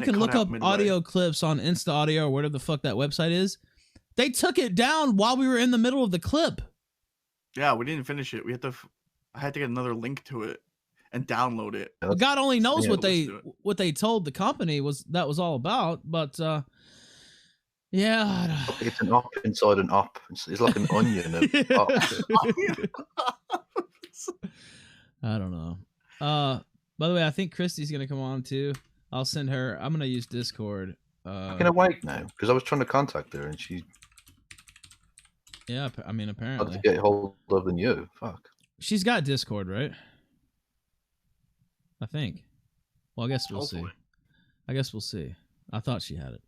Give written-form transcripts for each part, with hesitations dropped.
you can look up audio clips on Insta Audio or whatever the fuck that website is. They took it down while we were in the middle of the clip. Yeah, we didn't finish it. I had to get another link to it and download it. Well, God only knows what they told the company was all about, but yeah, it's an op inside an op. It's like an onion of ops. I don't know. By the way, I think Christy's gonna come on too. I'll send her. I'm gonna use Discord. I'm gonna wait now because I was trying to contact her and she. Yeah, I mean, apparently. How to get hold of than you? Fuck. She's got Discord, right? I think. Well, I guess we'll see. I thought she had it.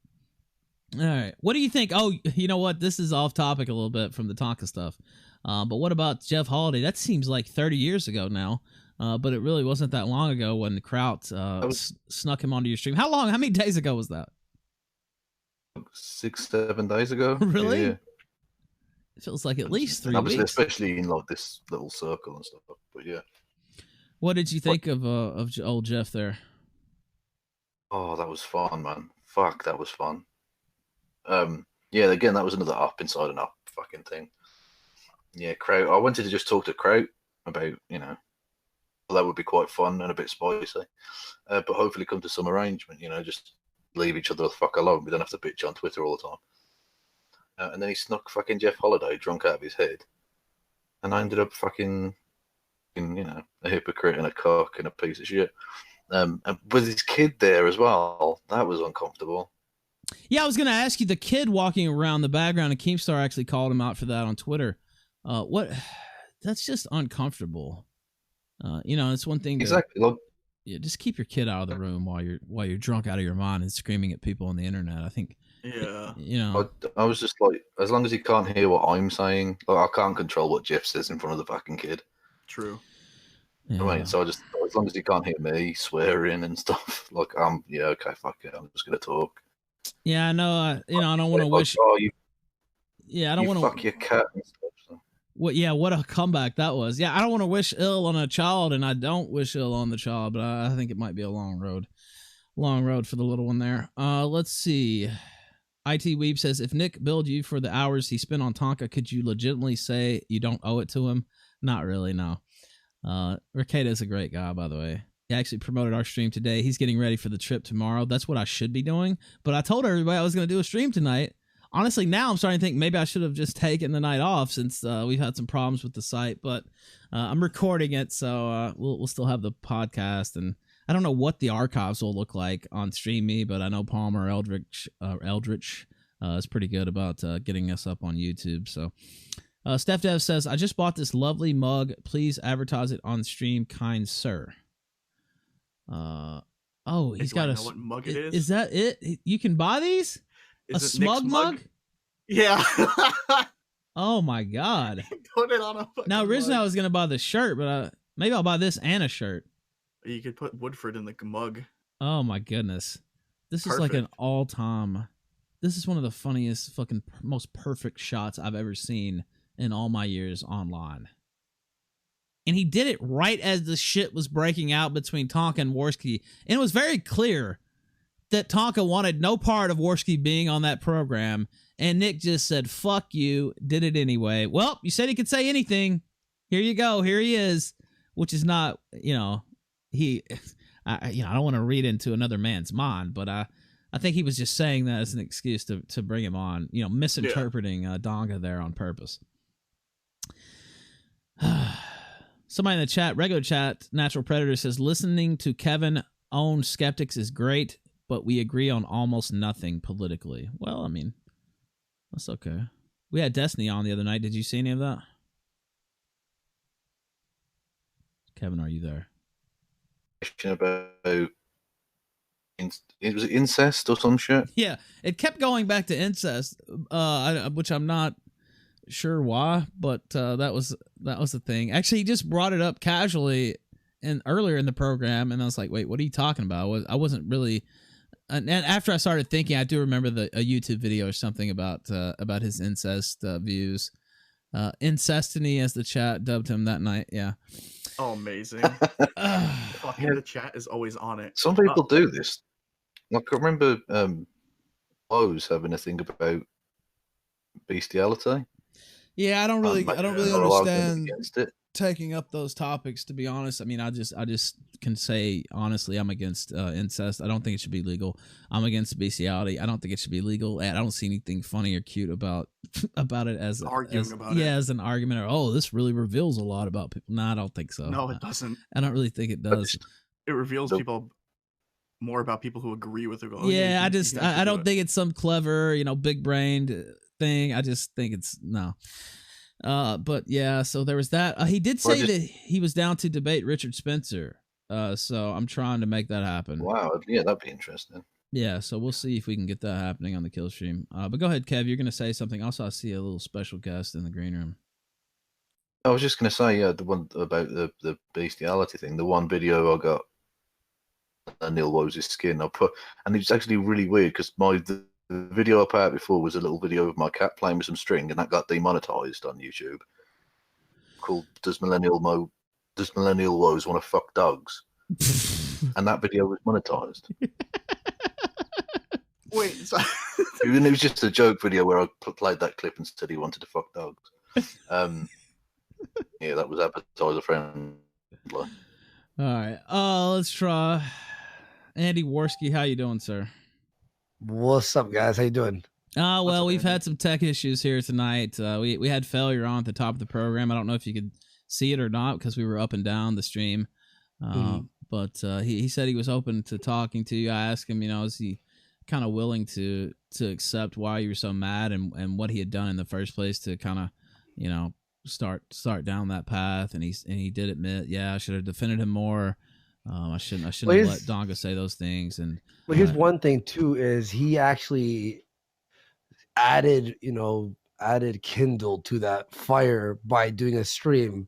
All right. What do you think? Oh, you know what? This is off topic a little bit from the Tonka stuff. But what about Jeff Holiday? That seems like 30 years ago now. But it really wasn't that long ago when the Kraut snuck him onto your stream. How many days ago was that? 6-7 days ago. Really? Yeah. It feels like at least 3 weeks. Especially in like this little circle and stuff. But yeah. What did you think of old Jeff there? Oh, that was fun, man. Fuck, that was fun. Yeah, again, that was another up inside an up fucking thing. Yeah, Kraut. I wanted to just talk to Kraut about, that would be quite fun and a bit spicy. But hopefully come to some arrangement, just leave each other the fuck alone. We don't have to bitch on Twitter all the time. And then he snuck fucking Jeff Holiday drunk out of his head. And I ended up fucking, a hypocrite and a cock and a piece of shit. And with his kid there as well, that was uncomfortable. Yeah, I was going to ask you, the kid walking around the background, and Keemstar actually called him out for that on Twitter. That's just uncomfortable. It's one thing. Exactly. Yeah, just keep your kid out of the room while you're drunk out of your mind and screaming at people on the internet. I think. Yeah. I was just like, as long as he can't hear what I'm saying, I can't control what Jeff says in front of the fucking kid. True. Yeah. I mean, so as long as he can't hear me swearing and stuff, okay, fuck it, I'm just gonna talk. Yeah, I know. I don't want to wish. I don't want to fuck your cat and stuff. So. What a comeback that was. Yeah, I don't want to wish ill on a child, and I don't wish ill on the child, but I think it might be a long road for the little one there. Let's see. IT Weeb says, if Nick billed you for the hours he spent on Tonka, could you legitimately say you don't owe it to him? Not really, no. Ricardo's a great guy, by the way. He actually promoted our stream today. He's getting ready for the trip tomorrow. That's what I should be doing. But I told everybody I was going to do a stream tonight. Honestly, now I'm starting to think maybe I should have just taken the night off since we've had some problems with the site. But I'm recording it, so we'll still have the podcast. And I don't know what the archives will look like on StreamMe, but I know Palmer Eldritch is pretty good about getting us up on YouTube. So Steph Dev says, I just bought this lovely mug. Please advertise it on stream, kind sir. He's got what mug it is? Is that it? You can buy these? A smug mug? Yeah. Oh my god. Put it on a now originally I was gonna buy the shirt, but maybe I'll buy this and a shirt. You could put Woodford in the mug. Oh my goodness. This is like an all-time. This is one of the funniest fucking most perfect shots I've ever seen in all my years online. And he did it right as the shit was breaking out between Tonka and Worski. And it was very clear that Tonka wanted no part of Worski being on that program. And Nick just said, fuck you, did it anyway. Well, you said he could say anything. Here you go. Here he is. Which is not, I don't want to read into another man's mind, but I think he was just saying that as an excuse to bring him on, misinterpreting Donga there on purpose. Somebody in the chat, regular chat, Natural Predator says, listening to Kevin own skeptics is great, but we agree on almost nothing politically. Well, I mean, that's okay. We had Destiny on the other night. Did you see any of that? Kevin, are you there? About it was incest or some shit. Yeah, it kept going back to incest, which I'm not sure why, but that was the thing. Actually, he just brought it up casually and earlier in the program, and I was like, "Wait, what are you talking about?" I wasn't really. And after I started thinking, I do remember a YouTube video or something about his incest views. Incestiny, as the chat dubbed him that night. Yeah. Oh, amazing. The chat is always on it. Some people do this. Like I remember Lowe's having a thing about bestiality. Yeah, I don't really Not understand allowed against it. taking up those topics, to be honest. I mean, I just can say honestly, I'm against incest. I don't think it should be legal. I'm against bestiality. I don't think it should be legal, and I don't see anything funny or cute about it as as an argument, or oh, this really reveals a lot about people. No, I don't think so. No, it doesn't. I don't really think it does. It reveals people more about people who agree with it. Yeah, I don't think it's some clever, big brained thing. I just think it's no. But yeah, so there was that. He did say that he was down to debate Richard Spencer. So I'm trying to make that happen. Wow, yeah, that'd be interesting. Yeah, so we'll see if we can get that happening on the Killstream. But go ahead, Kev. You're going to say something. Also, I see a little special guest in the green room. I was just going to say, the one about the bestiality thing. The one video I got, Neil Woes' skin. And it's actually really weird because the video I put out before was a little video of my cat playing with some string, and that got demonetized on YouTube. Called "Does Millennial Woes Want to Fuck Dogs?" And that video was monetized. Wait, it was just a joke video where I played that clip and said he wanted to fuck dogs. Yeah, that was advertiser friendly. All right. Let's try Andy Worski. How you doing, sir? What's up, guys? How you doing? Well, we've had some tech issues here tonight. We had failure on at the top of the program. I don't know if you could see it or not because we were up and down the stream. But he said he was open to talking to you. I asked him, is he kind of willing to accept why you were so mad and what he had done in the first place to kind of, start down that path. And he did admit, yeah, I should have defended him more. I shouldn't have let Donga say those things. And here's one thing too: is he actually added kindle to that fire by doing a stream,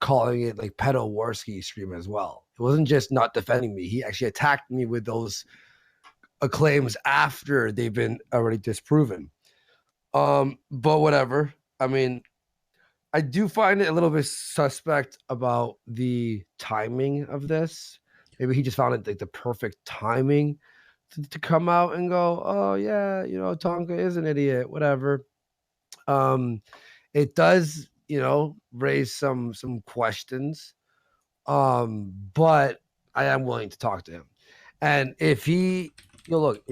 calling it like Pedo Warski stream as well. It wasn't just not defending me; he actually attacked me with those claims after they've been already disproven. But whatever. I mean, I do find it a little bit suspect about the timing of this. Maybe he just found it like the perfect timing to come out and go, oh yeah, Tonka is an idiot, whatever. It does, raise some questions. But I am willing to talk to him. And if he, look,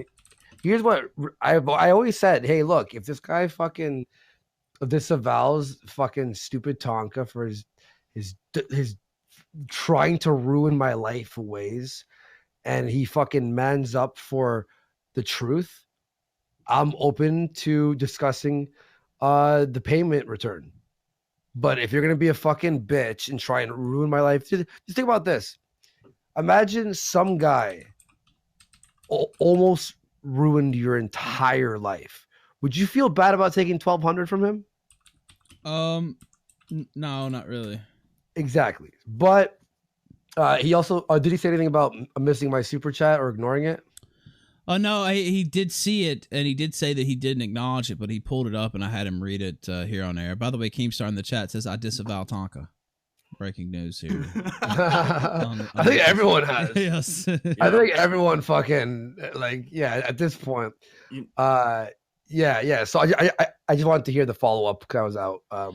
here's what I always said. Hey, look, if this guy fucking disavows fucking stupid Tonka for his trying to ruin my life ways, and he fucking mans up for the truth, I'm open to discussing the payment return. But if you're gonna be a fucking bitch and try and ruin my life, just think about this. Imagine some guy almost ruined your entire life. Would you feel bad about taking $1,200 from him? No, not really. Exactly. But he also did he say anything about missing my super chat or ignoring it? Oh no, he did see it, and he did say that he didn't acknowledge it, but he pulled it up, and I had him read it here on air. By the way, Keemstar in the chat says, I disavow Tonka. Breaking news here. I think everyone has. Yes. I think everyone fucking, at this point. Yeah. So I just wanted to hear the follow-up because I was out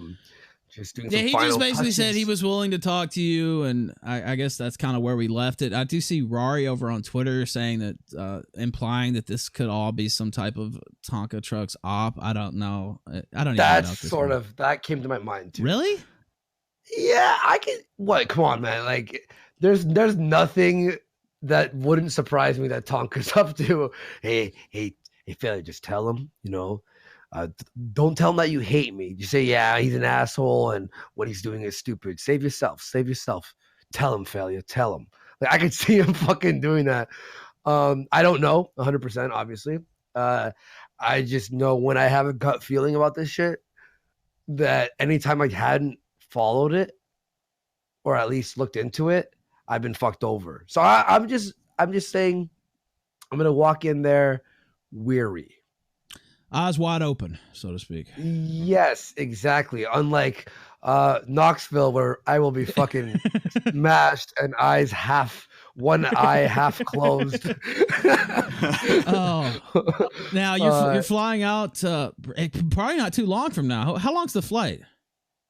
just doing some he final just basically touches. said he was willing to talk to you, and I guess that's kind of where we left it. I do see Rari over on Twitter saying that, implying that this could all be some type of Tonka Trucks op. I don't know. I don't even know. That's sort of, that came to my mind too. Really? Yeah, I can. What? Come on, man. Like, there's nothing that wouldn't surprise me that Tonka's up to. Hey, Failure, just tell him, don't tell him that you hate me. Just say, yeah, he's an asshole and what he's doing is stupid. Save yourself. Tell him, Failure. Tell him. Like, I could see him fucking doing that. I don't know 100%, obviously. I just know when I have a gut feeling about this shit that anytime I hadn't followed it or at least looked into it, I've been fucked over. So I'm just saying I'm going to walk in there weary. Eyes wide open, so to speak. Yes, exactly. Unlike Knoxville, where I will be fucking smashed and one eye half closed. Oh, now you're flying out. Probably not too long from now. How long's the flight?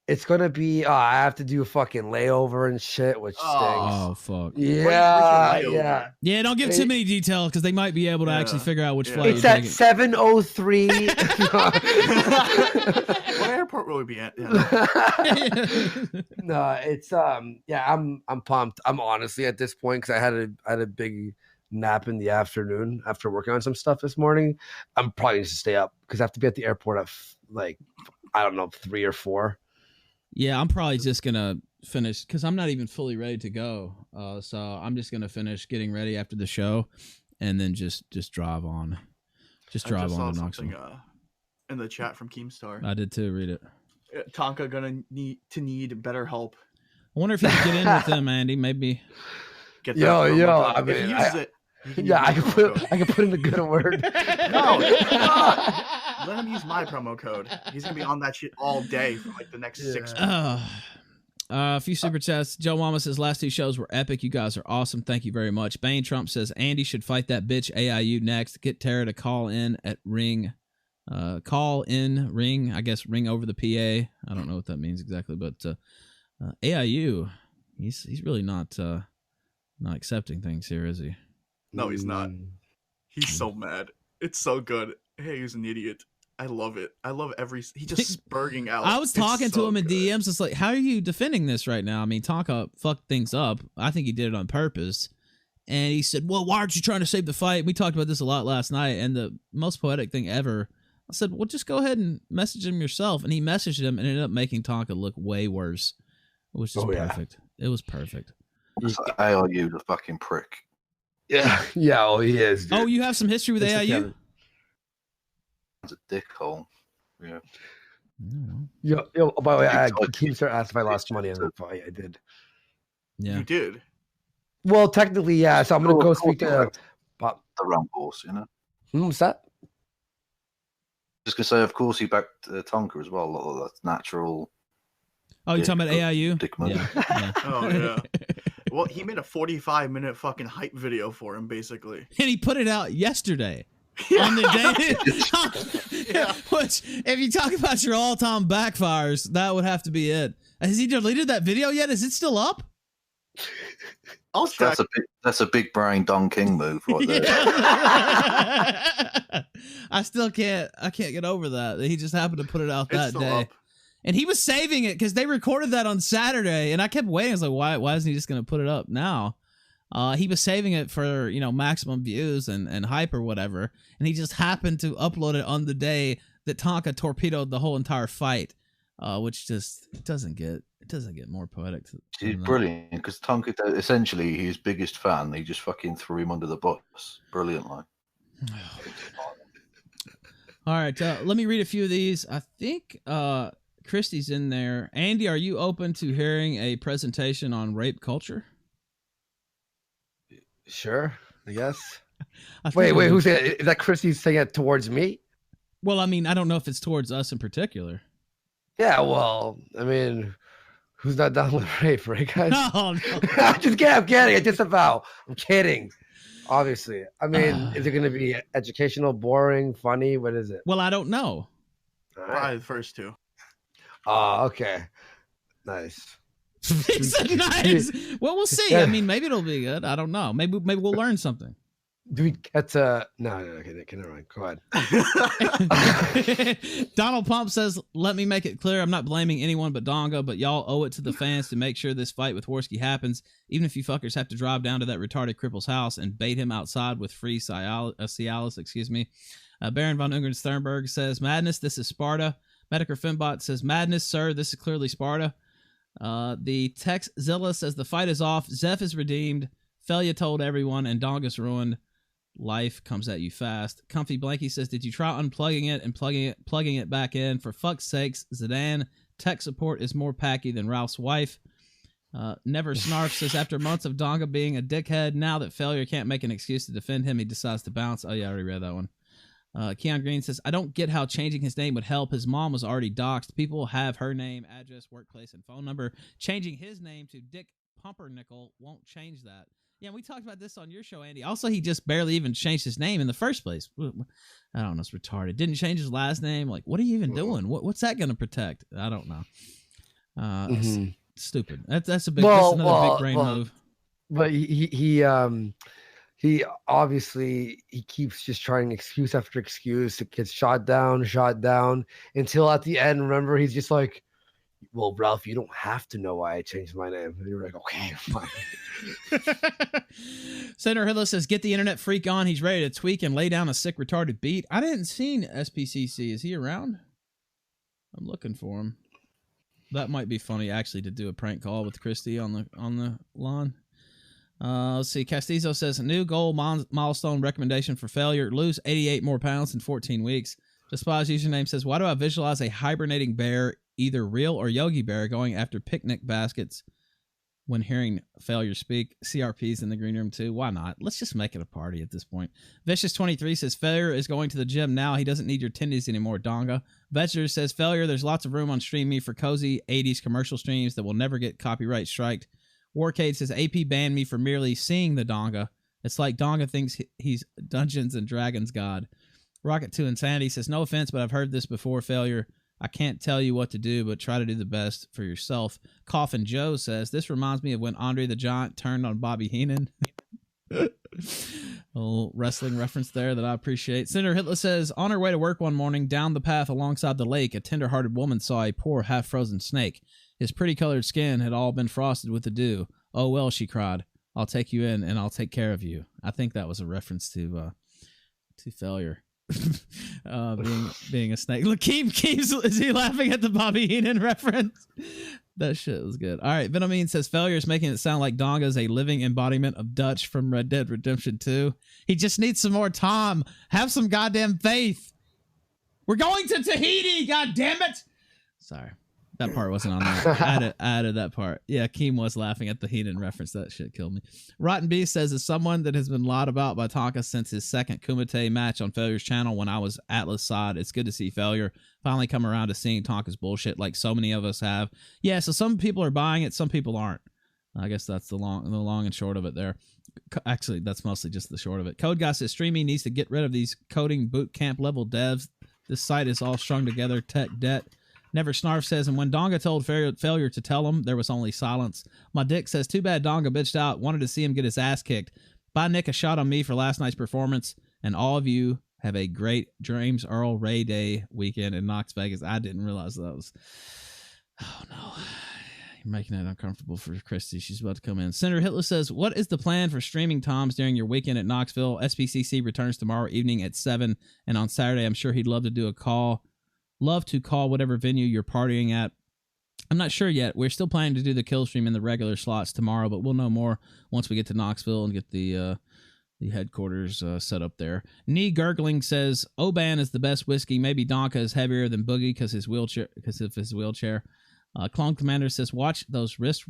It's gonna be. I have to do a fucking layover and shit, which stinks. Oh fuck. Yeah. Yeah, don't give too many details because they might be able to actually figure out which flight It's you're at taking. 7:03. What airport will we be at? Yeah. No, it's I'm pumped. I'm honestly at this point because I had a big nap in the afternoon after working on some stuff this morning. I'm probably just to stay up because I have to be at the airport at like I don't know 3 or 4. Yeah, I'm probably just gonna finish because I'm not even fully ready to go. So I'm just gonna finish getting ready after the show, and then just drive on. Just drive on to Knoxville. In the chat from Keemstar. I did too. Read it. Tonka gonna need better help. I wonder if you could get in with them, Andy. Maybe. Get yo. I if mean, he uses it. I can put in a good word. No, let him use my promo code. He's gonna be on that shit all day for like the next 6 months. A few super chats. Joe Mama says last 2 shows were epic. You guys are awesome. Thank you very much. Bane Trump says Andy should fight that bitch AIU next. Get Tara to call in at ring. Call in ring. I guess ring over the PA. I don't know what that means exactly, but AIU. He's really not accepting things here, is he? No, he's not. He's so mad. It's so good. Hey, he's an idiot. I love it. I love he just spurging out. I was talking to him in good. DMs. It's like, how are you defending this right now? I mean, Tonka fucked things up. I think he did it on purpose. And he said, well, why aren't you trying to save the fight? We talked about this a lot last night. And the most poetic thing ever, I said, well, just go ahead and message him yourself. And he messaged him and ended up making Tonka look way worse, which is perfect. Yeah. It was perfect. AIU, the fucking prick. Yeah. Oh, he is. Dude. Oh, you have some history with AIU? It's a dickhole. Yeah. Yo, by the way, Keemstar asked if I lost money on that fight. I did. Yeah. You did? Well, technically, yeah. So I'm going to go speak to the Rump horse, you know? What's that? Just going to say, of course, he backed Tonka as well. That's natural. Oh, you're talking about AIU? Dick move. Yeah. Oh, yeah. Well, he made a 45-minute fucking hype video for him, basically. And he put it out yesterday. On the day. Yeah. Which, if you talk about your all-time backfires, that would have to be it. Has he deleted that video yet? Is it still up? I'll check. That's a big brain Don King move right there. I still can't get over that. He just happened to put it out that day. Up. And he was saving it because they recorded that on Saturday, and I kept waiting. I was like, why isn't he just going to put it up now? He was saving it for, maximum views and hype or whatever, and he just happened to upload it on the day that Tonka torpedoed the whole entire fight, which just it doesn't get more poetic. He's brilliant because Tonka, essentially, his biggest fan. He just fucking threw him under the bus brilliantly. All right, let me read a few of these. I think Christy's in there. Andy, are you open to hearing a presentation on rape culture? Sure, I guess. Wait, who's that? Is that Christy's saying it towards me? Well, I mean, I don't know if it's towards us in particular. Yeah, well, I mean, who's not down with rape, right, guys? No. I'm kidding. I disavow. I'm kidding. Obviously. I mean, is it going to be educational, boring, funny? What is it? Well, I don't know. Probably the first 2. Oh, okay. Nice. It's nice. Well, we'll see. I mean, maybe it'll be good. I don't know. Maybe we'll learn something. Do we get to... No, okay, never mind. Go ahead. Donald Pump says, let me make it clear, I'm not blaming anyone but Donga, but y'all owe it to the fans to make sure this fight with Worski happens, even if you fuckers have to drive down to that retarded cripple's house and bait him outside with free Cialis, excuse me. Baron von Ungern Sternberg says, madness, this is Sparta. Mediker Finbot says, madness, sir, this is clearly Sparta. The Tex Zilla says, the fight is off, Zeph is redeemed, Felia told everyone, and Donga's ruined. Life comes at you fast. Comfy Blanky says, did you try unplugging it and plugging it back in? For fuck's sakes, Zidane, tech support is more packy than Ralph's wife. Never Snarf says, after months of Donga being a dickhead, now that Failure can't make an excuse to defend him, he decides to bounce. Oh yeah, I already read that one. Keon Green says, I don't get how changing his name would help. His mom was already doxxed. People have her name, address, workplace, and phone number. Changing his name to Dick Pumpernickel won't change that. Yeah, we talked about this on your show, Andy. Also, he just barely even changed his name in the first place. I don't know. It's retarded. Didn't change his last name. Like, what are you even doing? What's that going to protect? I don't know. Stupid. That's a big. That's another big brain move. But he obviously he keeps just trying excuse after excuse. It gets shot down until at the end. Remember, he's just like, "Well, Ralph, you don't have to know why I changed my name." And you're like, "Okay, fine." Senator Hitler says, "Get the internet freak on. He's ready to tweak and lay down a sick, retarded beat." I didn't see SPCC. Is he around? I'm looking for him. That might be funny, actually, to do a prank call with Christy on the lawn. Let's see. Castizo says, "New goal milestone recommendation for failure: lose 88 more pounds in 14 weeks." Despise username says, "Why do I visualize a hibernating bear, either real or Yogi Bear, going after picnic baskets when hearing failure speak? CRP's in the green room too. Why not? Let's just make it a party at this point." Vicious23 says, "Failure is going to the gym now. He doesn't need your tendies anymore, Donga." Vegetable says, "Failure, there's lots of room on Stream Me for cozy 80s commercial streams that will never get copyright striked." Warcade says, "AP banned me for merely seeing the Donga. It's like Donga thinks he's Dungeons and Dragons god." Rocket 2 Insanity says, "No offense, but I've heard this before, Failure. I can't tell you what to do, but try to do the best for yourself." Coffin Joe says, "This reminds me of when Andre the Giant turned on Bobby Heenan." A little wrestling reference there that I appreciate. Senator Hitler says, "On her way to work one morning, down the path alongside the lake, a tender-hearted woman saw a poor half-frozen snake. His pretty-colored skin had all been frosted with the dew. 'Oh, well,' she cried. 'I'll take you in, and I'll take care of you.'" I think that was a reference to Failure. Being a snake. Look, Keeps is he laughing at the Bobby Heenan reference? That shit was good. All right, Venomine says, "Failure is making it sound like Donga is a living embodiment of Dutch from Red Dead Redemption 2. He just needs some more time. Have some goddamn faith. We're going to Tahiti, god damn it." Sorry. That part wasn't on there. I added that part. Yeah, Keem was laughing at the Heenan reference. That shit killed me. Rotten Beast says, "As someone that has been lied about by Tonka since his second Kumite match on Failure's channel when I was Atlas side, it's good to see Failure finally come around to seeing Tonka's bullshit like so many of us have." Yeah, so some people are buying it, some people aren't. I guess that's the long and short of it there. Actually, that's mostly just the short of it. Code Guy says, "Streaming needs to get rid of these coding boot camp level devs. This site is all strung together tech debt." Never Snarf says, "And when Donga told Failure to tell him, there was only silence." My Dick says, "Too bad Donga bitched out. Wanted to see him get his ass kicked. Buy Nick a shot on me for last night's performance. And all of you have a great James Earl Ray Day weekend in Knox Vegas." I didn't realize that was... Oh, no. You're making it uncomfortable for Christy. She's about to come in. Senator Hitler says, "What is the plan for streaming times during your weekend at Knoxville? SPCC returns tomorrow evening at 7. And on Saturday, I'm sure he'd love to do a call. Love to call whatever venue you're partying at. I'm not sure yet. We're still planning to do the Killstream in the regular slots tomorrow, but we'll know more once we get to Knoxville and get the headquarters set up there." Knee Gurgling says, "Oban is the best whiskey. Maybe Donka is heavier than Boogie because of his wheelchair." Clone Commander says, "Watch those wrist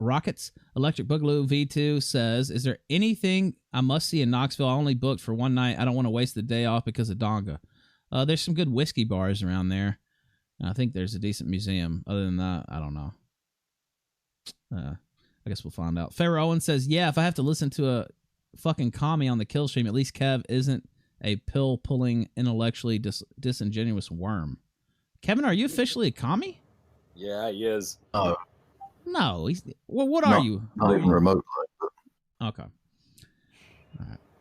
rockets." Electric Boogaloo V2 says, "Is there anything I must see in Knoxville? I only booked for one night. I don't want to waste the day off because of Donga." There's some good whiskey bars around there. I think there's a decent museum. Other than that, I don't know. I guess we'll find out. Pharaoh Owen says, "Yeah, if I have to listen to a fucking commie on the kill stream, at least Kev isn't a pill-pulling, intellectually disingenuous worm." Kevin, are you officially a commie? Yeah, he is. Oh, No. What are you? not even remotely. Okay.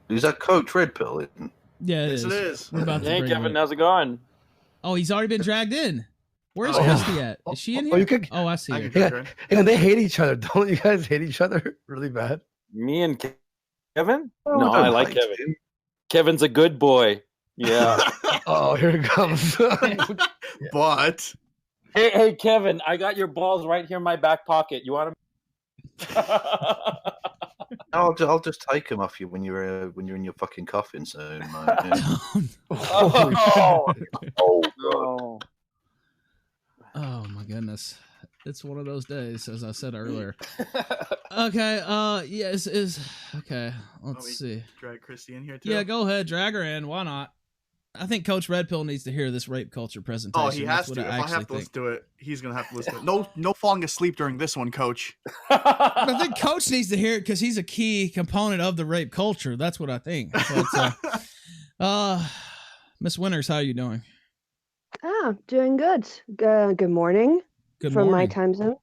Is that Coach Red Pill? Isn't? Yeah, it Yes, is. it is. We're about to Hey, bring Kevin, it. how's it going? Oh, he's already been dragged in. Where's Oh. Christy at? Is she in Oh, here? you could- Oh, I see I her. can Yeah, drink. and they hate each other. Don't you guys hate each other really bad? Me and Kevin? Oh, No, don't I like hate Kevin. him. Kevin's a good boy. Yeah. Oh, here it comes. But Hey, Kevin, I got your balls right here in my back pocket. You want to? I'll just take him off you when you're in your fucking coffin soon, mate. Yeah. Oh, Oh, God. no. Oh my goodness. It's one of those days, as I said earlier. Okay, okay. Want me Let's see. drag Christy in here too. Yeah, go ahead, drag her in. Why not? I think Coach Red Pill needs to hear this rape culture presentation. Oh, he has to. If I have to listen to it, he's gonna have to listen to it. No falling asleep during this one, Coach. I think Coach needs to hear it because he's a key component of the rape culture. That's what I think. But, Miss Winters, how are you doing? Doing good. Good morning. Good from morning. my time zone.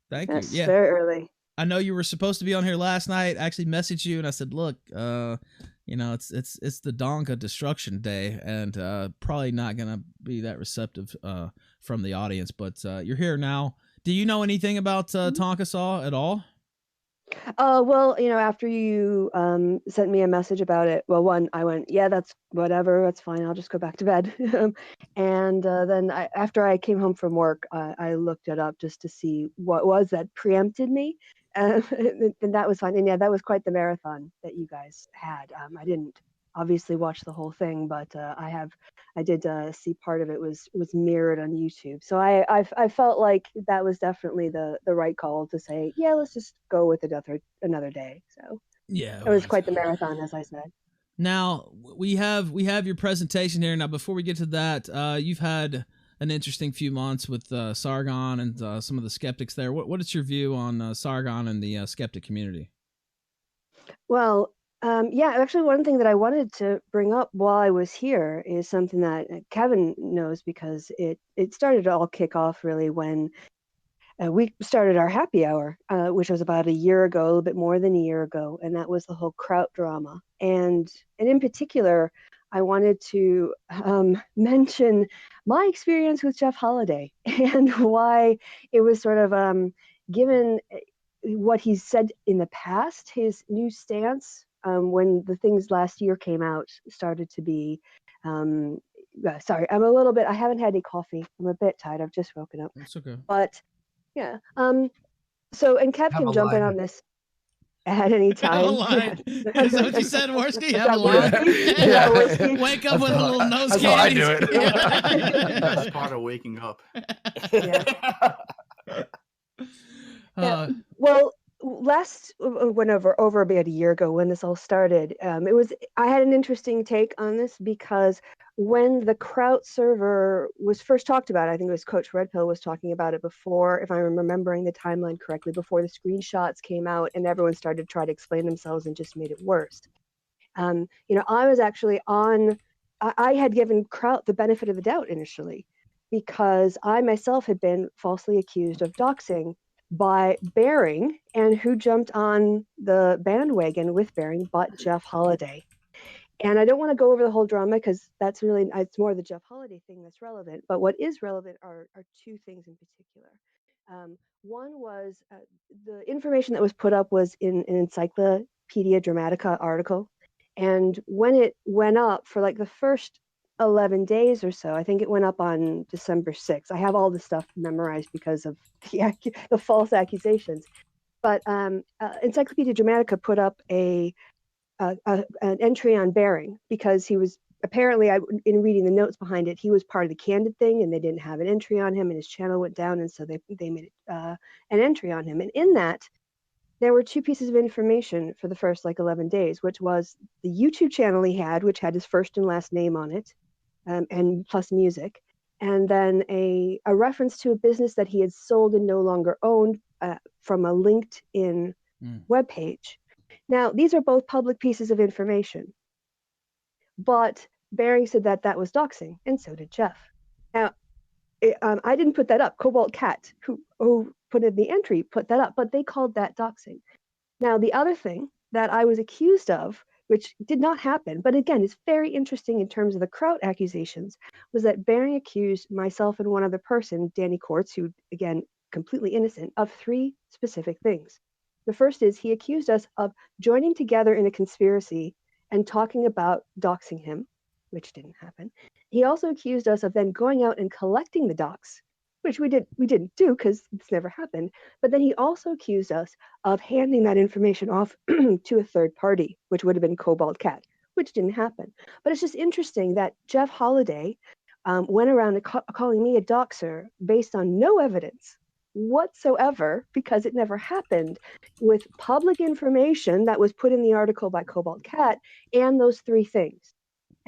Thank Yes, you. Yeah, very early. I know you were supposed to be on here last night. I actually messaged you and I said, look, it's the Donka Destruction Day, and probably not gonna be that receptive from the audience. But you're here now. Do you know anything about Tonka Saw at all? Well, after you sent me a message about it, well, one, I went, yeah, that's whatever, that's fine. I'll just go back to bed. And then after I came home from work, I looked it up just to see what was that preempted me. And that was fun. And yeah, that was quite the marathon that you guys had. I didn't obviously watch the whole thing, but I did see part of it was mirrored on YouTube. So I felt like that was definitely the right call to say, yeah, let's just go with another day. So yeah, it was quite the marathon, as I said. Now we have your presentation here. Now, before we get to that, you've had an interesting few months with Sargon and some of the skeptics there. What is your view on Sargon and the skeptic community? Well, yeah, actually, one thing that I wanted to bring up while I was here is something that Kevin knows, because it started to all kick off really when we started our happy hour, which was about a year ago, a little bit more than a year ago, and that was the whole Kraut drama. And in particular, I wanted to mention my experience with Jeff Holiday and why it was sort of given what he's said in the past, his new stance when the things last year came out started to be sorry, I haven't had any coffee. I'm a bit tired. I've just woken up. It's okay. But yeah. So, and Kev Have can a jump in line. on this at any Have a time. line. Is that what you said, Worski? Is Have a that line. Worski? Yeah. Worski? Wake up with a little nose That's how I candies. do it. That's part of waking up. Yeah. Well, went over about a year ago when this all started. I had an interesting take on this because when the Kraut server was first talked about, I think it was Coach Red Pill was talking about it before, if I'm remembering the timeline correctly, before the screenshots came out and everyone started to try to explain themselves and just made it worse. I was actually I had given Kraut the benefit of the doubt initially because I myself had been falsely accused of doxing by Bering, and who jumped on the bandwagon with Bering but Jeff Holiday. And I don't want to go over the whole drama because it's more the Jeff Holiday thing that's relevant. But what is relevant are two things in particular. One was the information that was put up was in an Encyclopedia Dramatica article. And when it went up for like the first 11 days or so, I think it went up on December 6th. I have all the stuff memorized because of the false accusations. But Encyclopedia Dramatica put up an entry on Bering because he was apparently, in reading the notes behind it, he was part of the Candid thing and they didn't have an entry on him and his channel went down, and so they made an entry on him. And in that, there were two pieces of information for the first 11 days, which was the YouTube channel he had, which had his first and last name on it, and plus music, and then a reference to a business that he had sold and no longer owned from a LinkedIn webpage. Now, these are both public pieces of information, but Bering said that was doxing, and so did Jeff. Now, I didn't put that up. Cobalt Cat, who put in the entry, put that up, but they called that doxing. Now, the other thing that I was accused of, which did not happen, but again, is very interesting in terms of the Kraut accusations, was that Bering accused myself and one other person, Danny Kortz, who, again, completely innocent, of three specific things. The first is he accused us of joining together in a conspiracy and talking about doxing him, which didn't happen. He also accused us of then going out and collecting the docs, which we didn't do because it's never happened. But then he also accused us of handing that information off to a third party, which would have been Cobalt Cat, which didn't happen. But it's just interesting that Jeff Holiday went around calling me a doxer based on no evidence whatsoever, because it never happened, with public information that was put in the article by Cobalt Cat and those three things.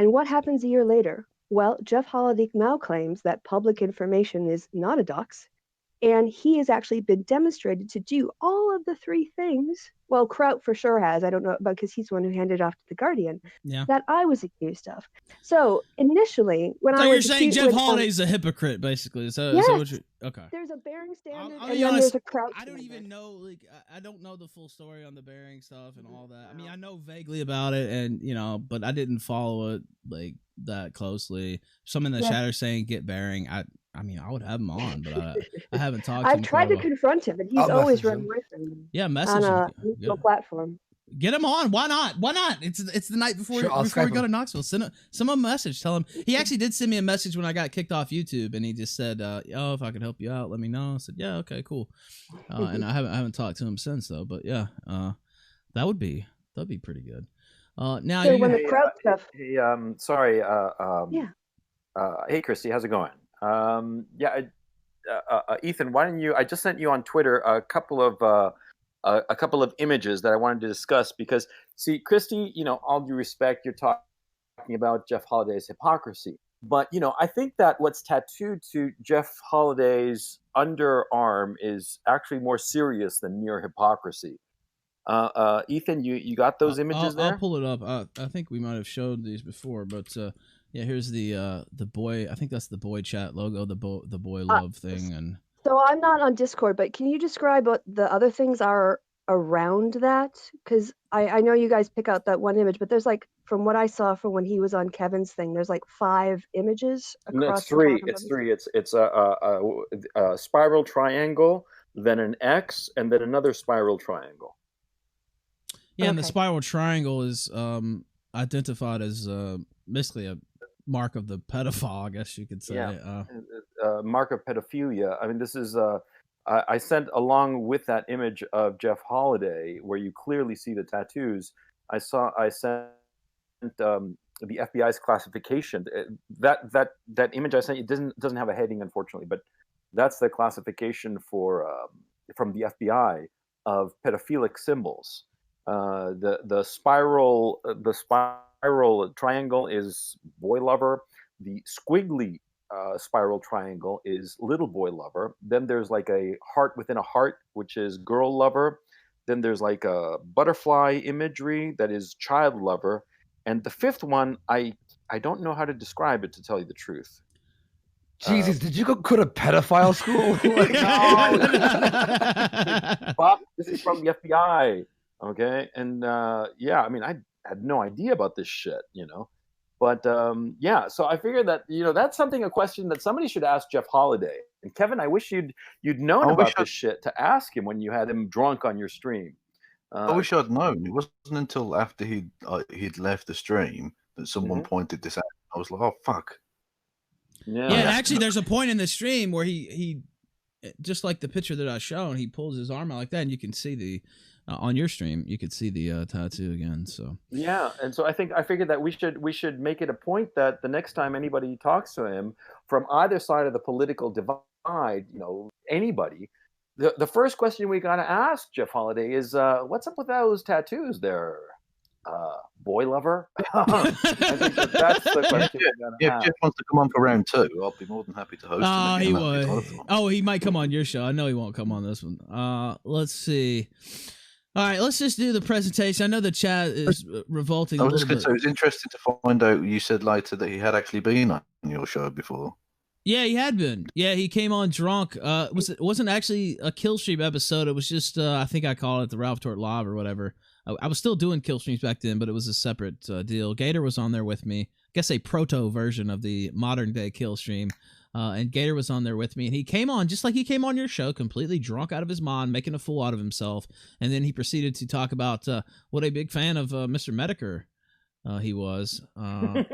And what happens a year later? Well, Jeff Holiday now claims that public information is not a dox, and he has actually been demonstrated to do all of the three things. Well, Kraut for sure has. I don't know, because he's the one who handed it off to the Guardian. Yeah. That I was accused of. So initially, when So I was you're saying accused, Jeff Holiday's a hypocrite, basically? Is that what you're? Okay. there's a Bering standard, I'll and be then honest, there's a Kraut. I don't standard. even know, like, I don't know the full story on the Bering stuff and all that. I mean, I know vaguely about it, and but I didn't follow it like that closely. Some in the chat are saying get Bering. I mean, I would have him on, but I haven't talked to him. I've tried to confront him, but he's always run away from me. Yeah, message on him. a neutral platform. Get him on. Why not? Why not? It's the night before before we go to Knoxville. Send him a message. Tell him. He actually did send me a message when I got kicked off YouTube, and he just said, "Oh, if I could help you out, let me know." I said, "Yeah, okay, cool." And I haven't talked to him since though. But yeah, that'd be pretty good. Now So when the crowd stuff. Hey, sorry. Yeah. Hey, Christy, how's it going? Ethan, why don't you? I just sent you on Twitter a couple of images that I wanted to discuss because, see, Christy, all due respect, you're talking about Jeff Holiday's hypocrisy. But, I think that what's tattooed to Jeff Holiday's underarm is actually more serious than mere hypocrisy. Ethan, you got those images there? I'll pull it up. I think we might have showed these before, but yeah, here's the boy. I think that's the boy chat logo, the boy love thing, and. So I'm not on Discord, but can you describe what the other things are around that? Because I know you guys pick out that one image, but there's like, from what I saw from when he was on Kevin's thing, there's like 5 images across. No, it's 3. It's 3. It's a spiral triangle, then an X, and then another spiral triangle. Yeah, and the spiral triangle is identified as basically a mark of the pedophile, I guess you could say. Yeah, mark of pedophilia. I mean, this is I sent along with that image of Jeff Holiday, where you clearly see the tattoos. I sent the FBI's classification. That image I sent you doesn't have a heading, unfortunately, but that's the classification for from the FBI of pedophilic symbols. The spiral triangle is boy lover. The squiggly spiral triangle is little boy lover. Then there's like a heart within a heart, which is girl lover. Then there's like a butterfly imagery that is child lover. And the 5th one, I don't know how to describe it, to tell you the truth. Jesus, did you go to pedophile school? Bob, this is from the FBI. Okay. And yeah, I mean, I had no idea about this shit, But yeah, so I figured that that's a question that somebody should ask Jeff Holiday. And Kevin, I wish you'd known about this shit to ask him when you had him drunk on your stream. I wish I'd known. It wasn't until after he'd left the stream that someone pointed this out. I was like, oh fuck. Yeah. Actually, there's a point in the stream where he just like the picture that I shown, he pulls his arm out like that, and you can see the. On your stream, you could see the tattoo again. So yeah, and so I figured that we should make it a point that the next time anybody talks to him from either side of the political divide, anybody, the first question we got to ask Jeff Holiday is, what's up with those tattoos there, boy lover? I think that's the question. If Jeff wants to come on for round 2, I'll be more than happy to host him. He would. Oh, he might come on your show. I know he won't come on this one. Let's see. All right, let's just do the presentation. I know the chat is revolting a little bit. So it was interesting to find out, you said later that he had actually been on your show before. Yeah, he had been. Yeah, he came on drunk. It wasn't actually a Killstream episode. It was just, I think I called it the Ralph Tort Live or whatever. I was still doing Killstreams back then, but it was a separate deal. Gator was on there with me. I guess a proto version of the modern day Killstream. And Gator was on there with me, and he came on just like he came on your show, completely drunk out of his mind, making a fool out of himself. And then he proceeded to talk about what a big fan of Mr. Medicare he was. And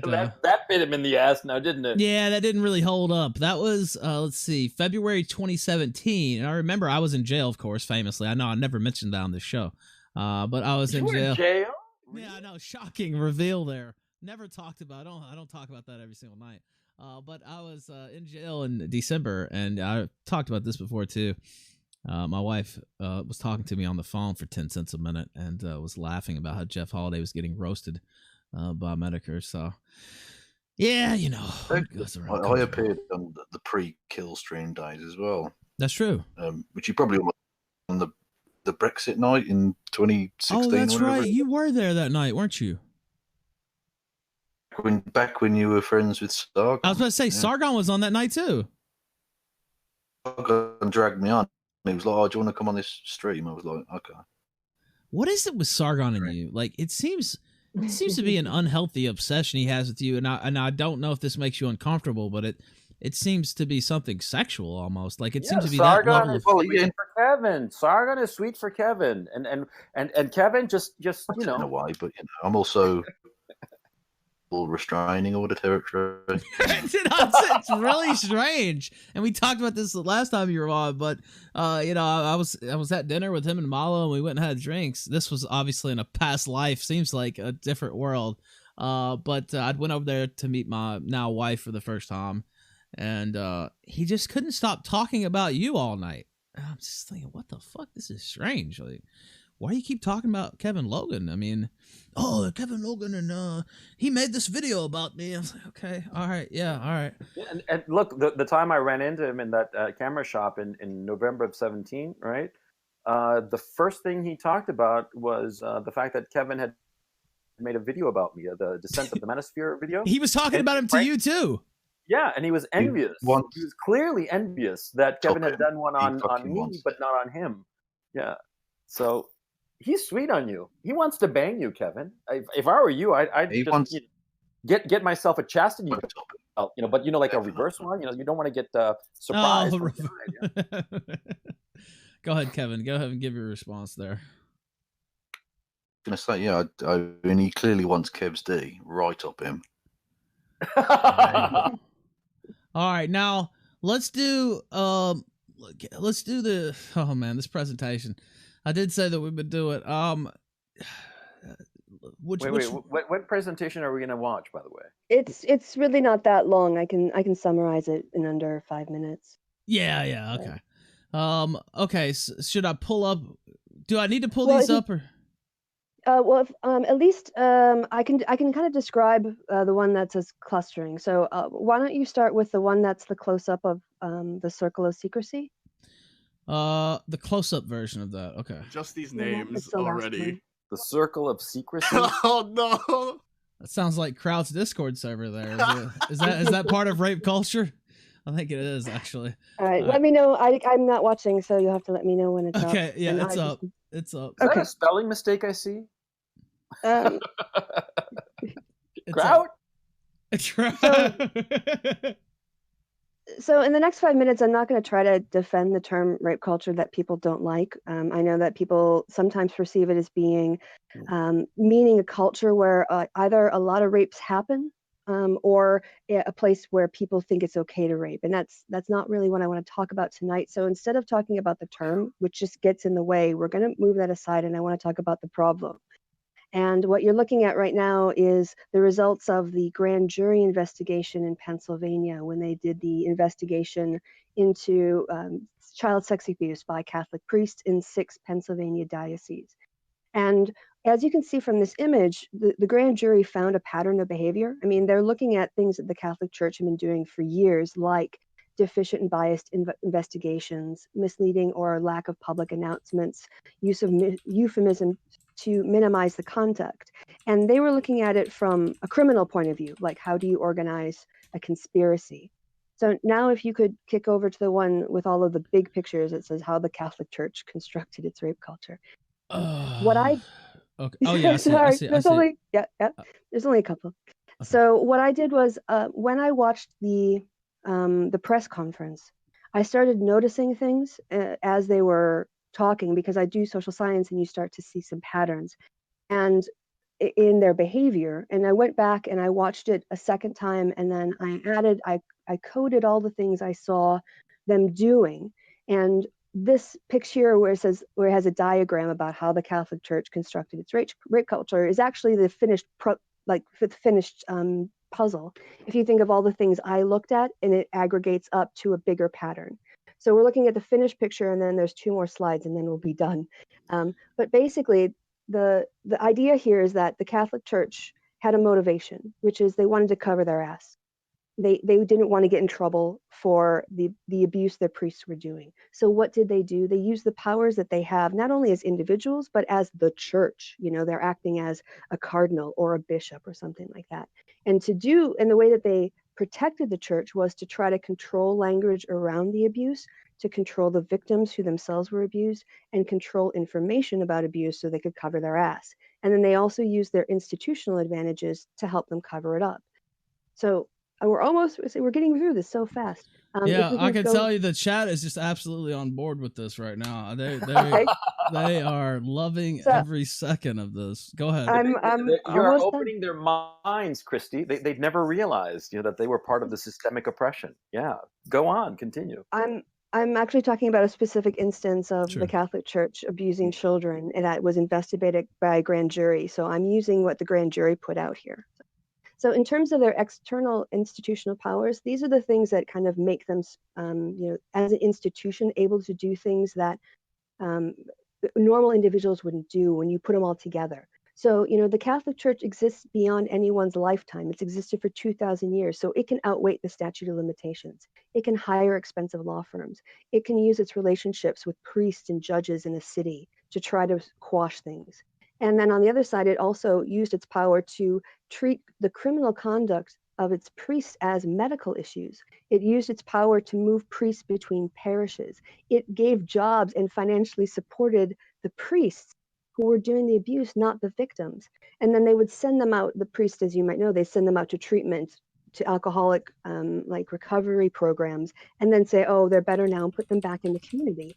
that bit him in the ass now, didn't it? Yeah, that didn't really hold up. That was, let's see, February 2017. And I remember I was in jail, of course, famously. I know I never mentioned that on this show, but I was in jail. Really? Yeah, I know. Shocking reveal there. Never talked about. I don't talk about that every single night. But I was in jail in December, and I talked about this before too. My wife was talking to me on the phone for 10 cents a minute and was laughing about how Jeff Holiday was getting roasted by Medicare. So, yeah, you know, what goes around I comes around. appeared on the pre-Killstream days as well, That's true. which you probably on the Brexit night in 2016. Oh, that's or whatever. right. You were there that night, weren't you? Back when you were friends with Sargon. I was about to say, Sargon was on that night too. Sargon dragged me on. He was like, "Oh, do you want to come on this stream?" I was like, "Okay." What is it with Sargon and you? Like, it seems to be an unhealthy obsession he has with you, and I don't know if this makes you uncomfortable, but it seems to be something sexual almost. Like it seems to be Sargon that level is of. sweet for Kevin. Sargon is sweet for Kevin, and Kevin just in a way, but I'm also restraining order territory. It's really strange, and we talked about this the last time you were on. But I was at dinner with him and Malo, and we went and had drinks. This was obviously in a past life. Seems like a different world. But I went over there to meet my now wife for the first time, and he just couldn't stop talking about you all night. And I'm just thinking, what the fuck? This is strange. Like, why do you keep talking about Kevin Logan? I mean, Kevin Logan, and he made this video about me. I was like, okay, all right, yeah, all right. Yeah, and look, the time I ran into him in that camera shop in November of 17, right? The first thing he talked about was the fact that Kevin had made a video about me, the Descent of the Manosphere video. He was talking about him to you too. Yeah, and he was envious. He was clearly envious that Kevin had done one on me, but not on him. Yeah, so he's sweet on you. He wants to bang you, Kevin. If I were you, I'd just get myself a chastity belt, but like a reverse one. You don't want to get surprised. Go ahead, Kevin. Go ahead and give your response there. I'm gonna say, yeah, I mean, he clearly wants Kev's D right up him. All right, now let's do the this presentation. I did say that we would do it. Wait, what presentation are we gonna watch, by the way? It's really not that long. I can summarize it in under 5 minutes. Yeah, okay. Okay, so should I pull up? Do I need to pull these up or? At least I can kind of describe the one that says clustering. So why don't you start with the one that's the close-up of the circle of secrecy? The close-up version of that. Okay. Just these names already. The circle of secrecy. Oh no! That sounds like Kraut's Discord server. There is that part of rape culture? I think it is actually. All right, let me know. I'm not watching, so you'll have to let me know when it's up. Okay, yeah, it's up. It's up. Is that a spelling mistake I see? Kraut? So in the next 5 minutes, I'm not going to try to defend the term rape culture that people don't like. I know that people sometimes perceive it as being meaning a culture where either a lot of rapes happen or a place where people think it's okay to rape. And that's not really what I want to talk about tonight. So instead of talking about the term, which just gets in the way, we're going to move that aside, and I want to talk about the problem. And what you're looking at right now is the results of the grand jury investigation in Pennsylvania when they did the investigation into child sex abuse by Catholic priests in 6 Pennsylvania dioceses. And as you can see from this image, the grand jury found a pattern of behavior. I mean, they're looking at things that the Catholic Church have been doing for years, like deficient and biased investigations, misleading or lack of public announcements, use of euphemism to minimize the conduct. And they were looking at it from a criminal point of view, like how do you organize a conspiracy? So now if you could kick over to the one with all of the big pictures, it says how the Catholic Church constructed its rape culture. What I... Okay. Oh yeah, sorry, there's only a couple. Okay. So what I did was when I watched the press conference, I started noticing things as they were talking, because I do social science and you start to see some patterns and in their behavior. And I went back and I watched it a second time, and then I coded all the things I saw them doing. And this picture where it has a diagram about how the Catholic Church constructed its rape culture is actually the finished puzzle. If you think of all the things I looked at, and it aggregates up to a bigger pattern. So we're looking at the finished picture, and then there's 2 more slides, and then we'll be done. But basically, the idea here is that the Catholic Church had a motivation, which is they wanted to cover their ass. They didn't want to get in trouble for the abuse their priests were doing. So what did they do? They used the powers that they have, not only as individuals, but as the church. You know, they're acting as a cardinal or a bishop or something like that. And the way that they protected the church was to try to control language around the abuse, to control the victims who themselves were abused, and control information about abuse so they could cover their ass. And then they also used their institutional advantages to help them cover it up. So we're getting through this so fast. Yeah, I can tell you the chat is just absolutely on board with this right now. They are loving every second of this. Go ahead. You're opening their minds, Christy. They'd never realized, that they were part of the systemic oppression. Yeah, go on, continue. I'm actually talking about a specific instance of the Catholic Church abusing children, and that was investigated by a grand jury. So I'm using what the grand jury put out here. So in terms of their external institutional powers, these are the things that kind of make them, as an institution, able to do things that normal individuals wouldn't do when you put them all together. So, the Catholic Church exists beyond anyone's lifetime. It's existed for 2,000 years, so it can outwait the statute of limitations. It can hire expensive law firms. It can use its relationships with priests and judges in a city to try to quash things. And then on the other side, it also used its power to treat the criminal conduct of its priests as medical issues. It used its power to move priests between parishes. It gave jobs and financially supported the priests who were doing the abuse, not the victims. And then they would send them out, the priests, as you might know, they send them out to treatment, to alcoholic recovery programs, and then say, oh, they're better now, and put them back in the community.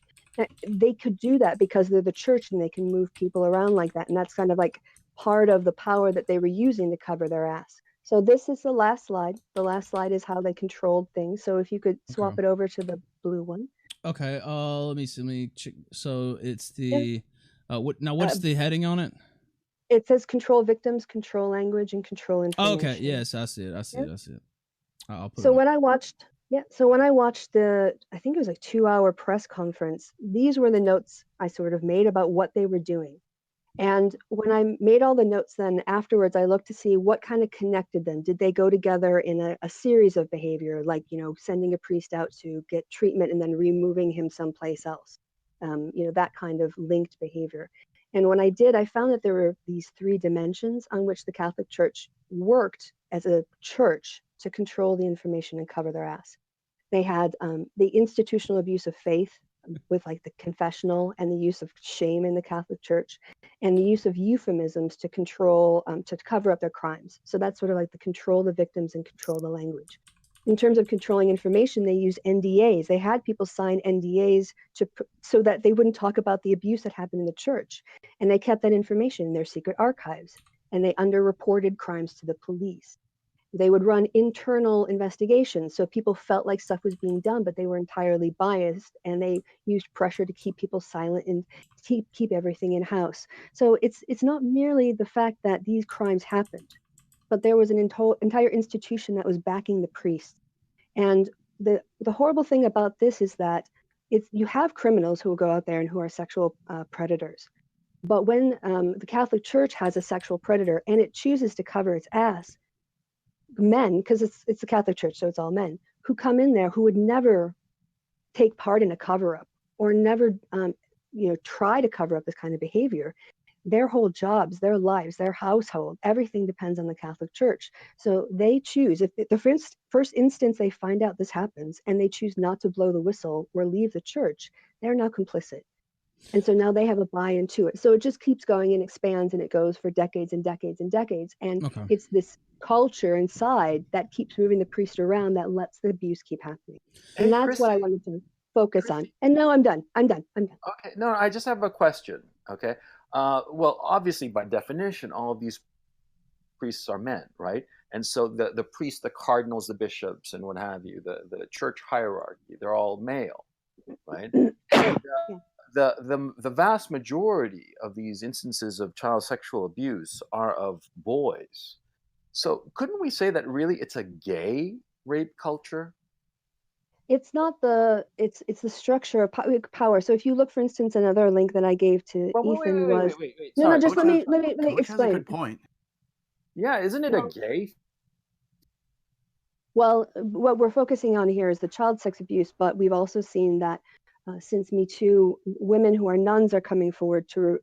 They could do that because they're the church and they can move people around like that. And that's kind of like part of the power that they were using to cover their ass. So this is the last slide. The last slide is how they controlled things. So if you could swap it over to the blue one. Okay. Let me see. Let me check. So it's the what's the heading on it? It says control victims, control language, and control information. Okay. Yes, I see it. I see it. I'll put so it when I watched the, I think it was like 2-hour press conference, these were the notes I sort of made about what they were doing. And when I made all the notes, then afterwards, I looked to see what kind of connected them. Did they go together in a series of behavior, like, sending a priest out to get treatment and then removing him someplace else? That kind of linked behavior. And when I did, I found that there were these 3 dimensions on which the Catholic Church worked as a church to control the information and cover their ass. They had the institutional abuse of faith with like the confessional and the use of shame in the Catholic Church, and the use of euphemisms to control, to cover up their crimes. So that's sort of like the control the victims and control the language. In terms of controlling information, they use NDAs. They had people sign NDAs so that they wouldn't talk about the abuse that happened in the church. And they kept that information in their secret archives. And they underreported crimes to the police. They would run internal investigations. So people felt like stuff was being done, but they were entirely biased. And they used pressure to keep people silent and keep everything in-house. So it's not merely the fact that these crimes happened, but there was an entire institution that was backing the priests. And the horrible thing about this is that you have criminals who will go out there and who are sexual predators. But when the Catholic Church has a sexual predator and it chooses to cover its ass, men, because it's the Catholic Church, so it's all men, who come in there who would never take part in a cover-up or never try to cover up this kind of behavior, their whole jobs, their lives, their household, everything depends on the Catholic Church. So they choose, if the first instance they find out this happens and they choose not to blow the whistle or leave the church, they're now complicit. And so now they have a buy-in to it. So it just keeps going and expands, and it goes for decades and decades and decades. And it's this culture inside that keeps moving the priest around that lets the abuse keep happening. And that's Christy, what I wanted to focus on. And now I'm done. Okay, no, I just have a question. Okay. Well, obviously, by definition, all of these priests are men, right? And so the priests, the cardinals, the bishops, and what have you, the church hierarchy, they're all male, right? And, the vast majority of these instances of child sexual abuse are of boys. So couldn't we say that really it's a gay rape culture? It's not it's the structure of power. So if you look, for instance, another link that I gave to Ethan was wait. No, just let me explain. That's a good point. Yeah, isn't it a gay? Well, what we're focusing on here is the child sex abuse, but we've also seen that since Me Too, women who are nuns are coming forward to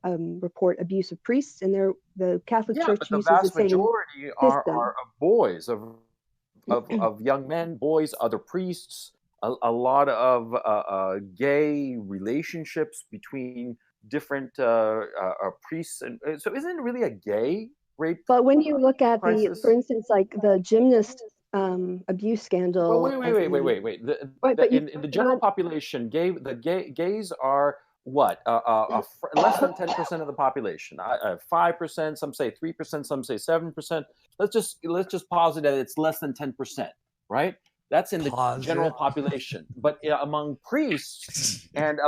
report abuse of priests, and the Catholic Yeah, Church but the uses the vast same majority system. are of boys, of young men, boys, other priests. A lot of gay relationships between different priests, and so isn't it really a gay rape? But when you look at crisis? for instance, like the gymnast abuse scandal. Well, wait. Right, but In the general population, gays are what? Less than 10% of the population. 5%. Some say 3%. Some say 7%. Let's just posit that it's less than 10%, right? That's in the general population. But among priests and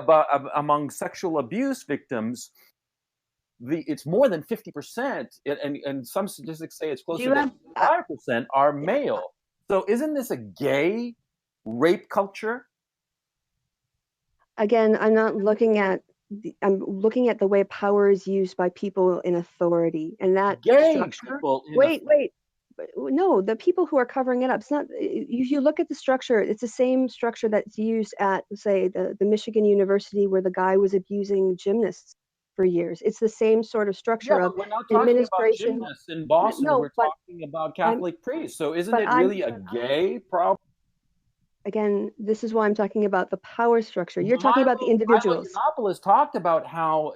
among sexual abuse victims, it's more than 50%, and some statistics say it's closer to 5% are male. So isn't this a gay rape culture? Again, I'm not looking at. I'm looking at the way power is used by people in authority, and that Gay structure. people. Wait. No, the people who are covering it up. It's not. If you look at the structure, it's the same structure that's used at, say, the Michigan University, where the guy was abusing gymnasts for years. It's the same sort of structure of We're not talking administration. about gymnasts in Boston. No, we're talking about Catholic priests. So isn't it really a gay problem? Again, this is why I'm talking about the power structure. You're talking about the individuals. Yiannopoulos talked about how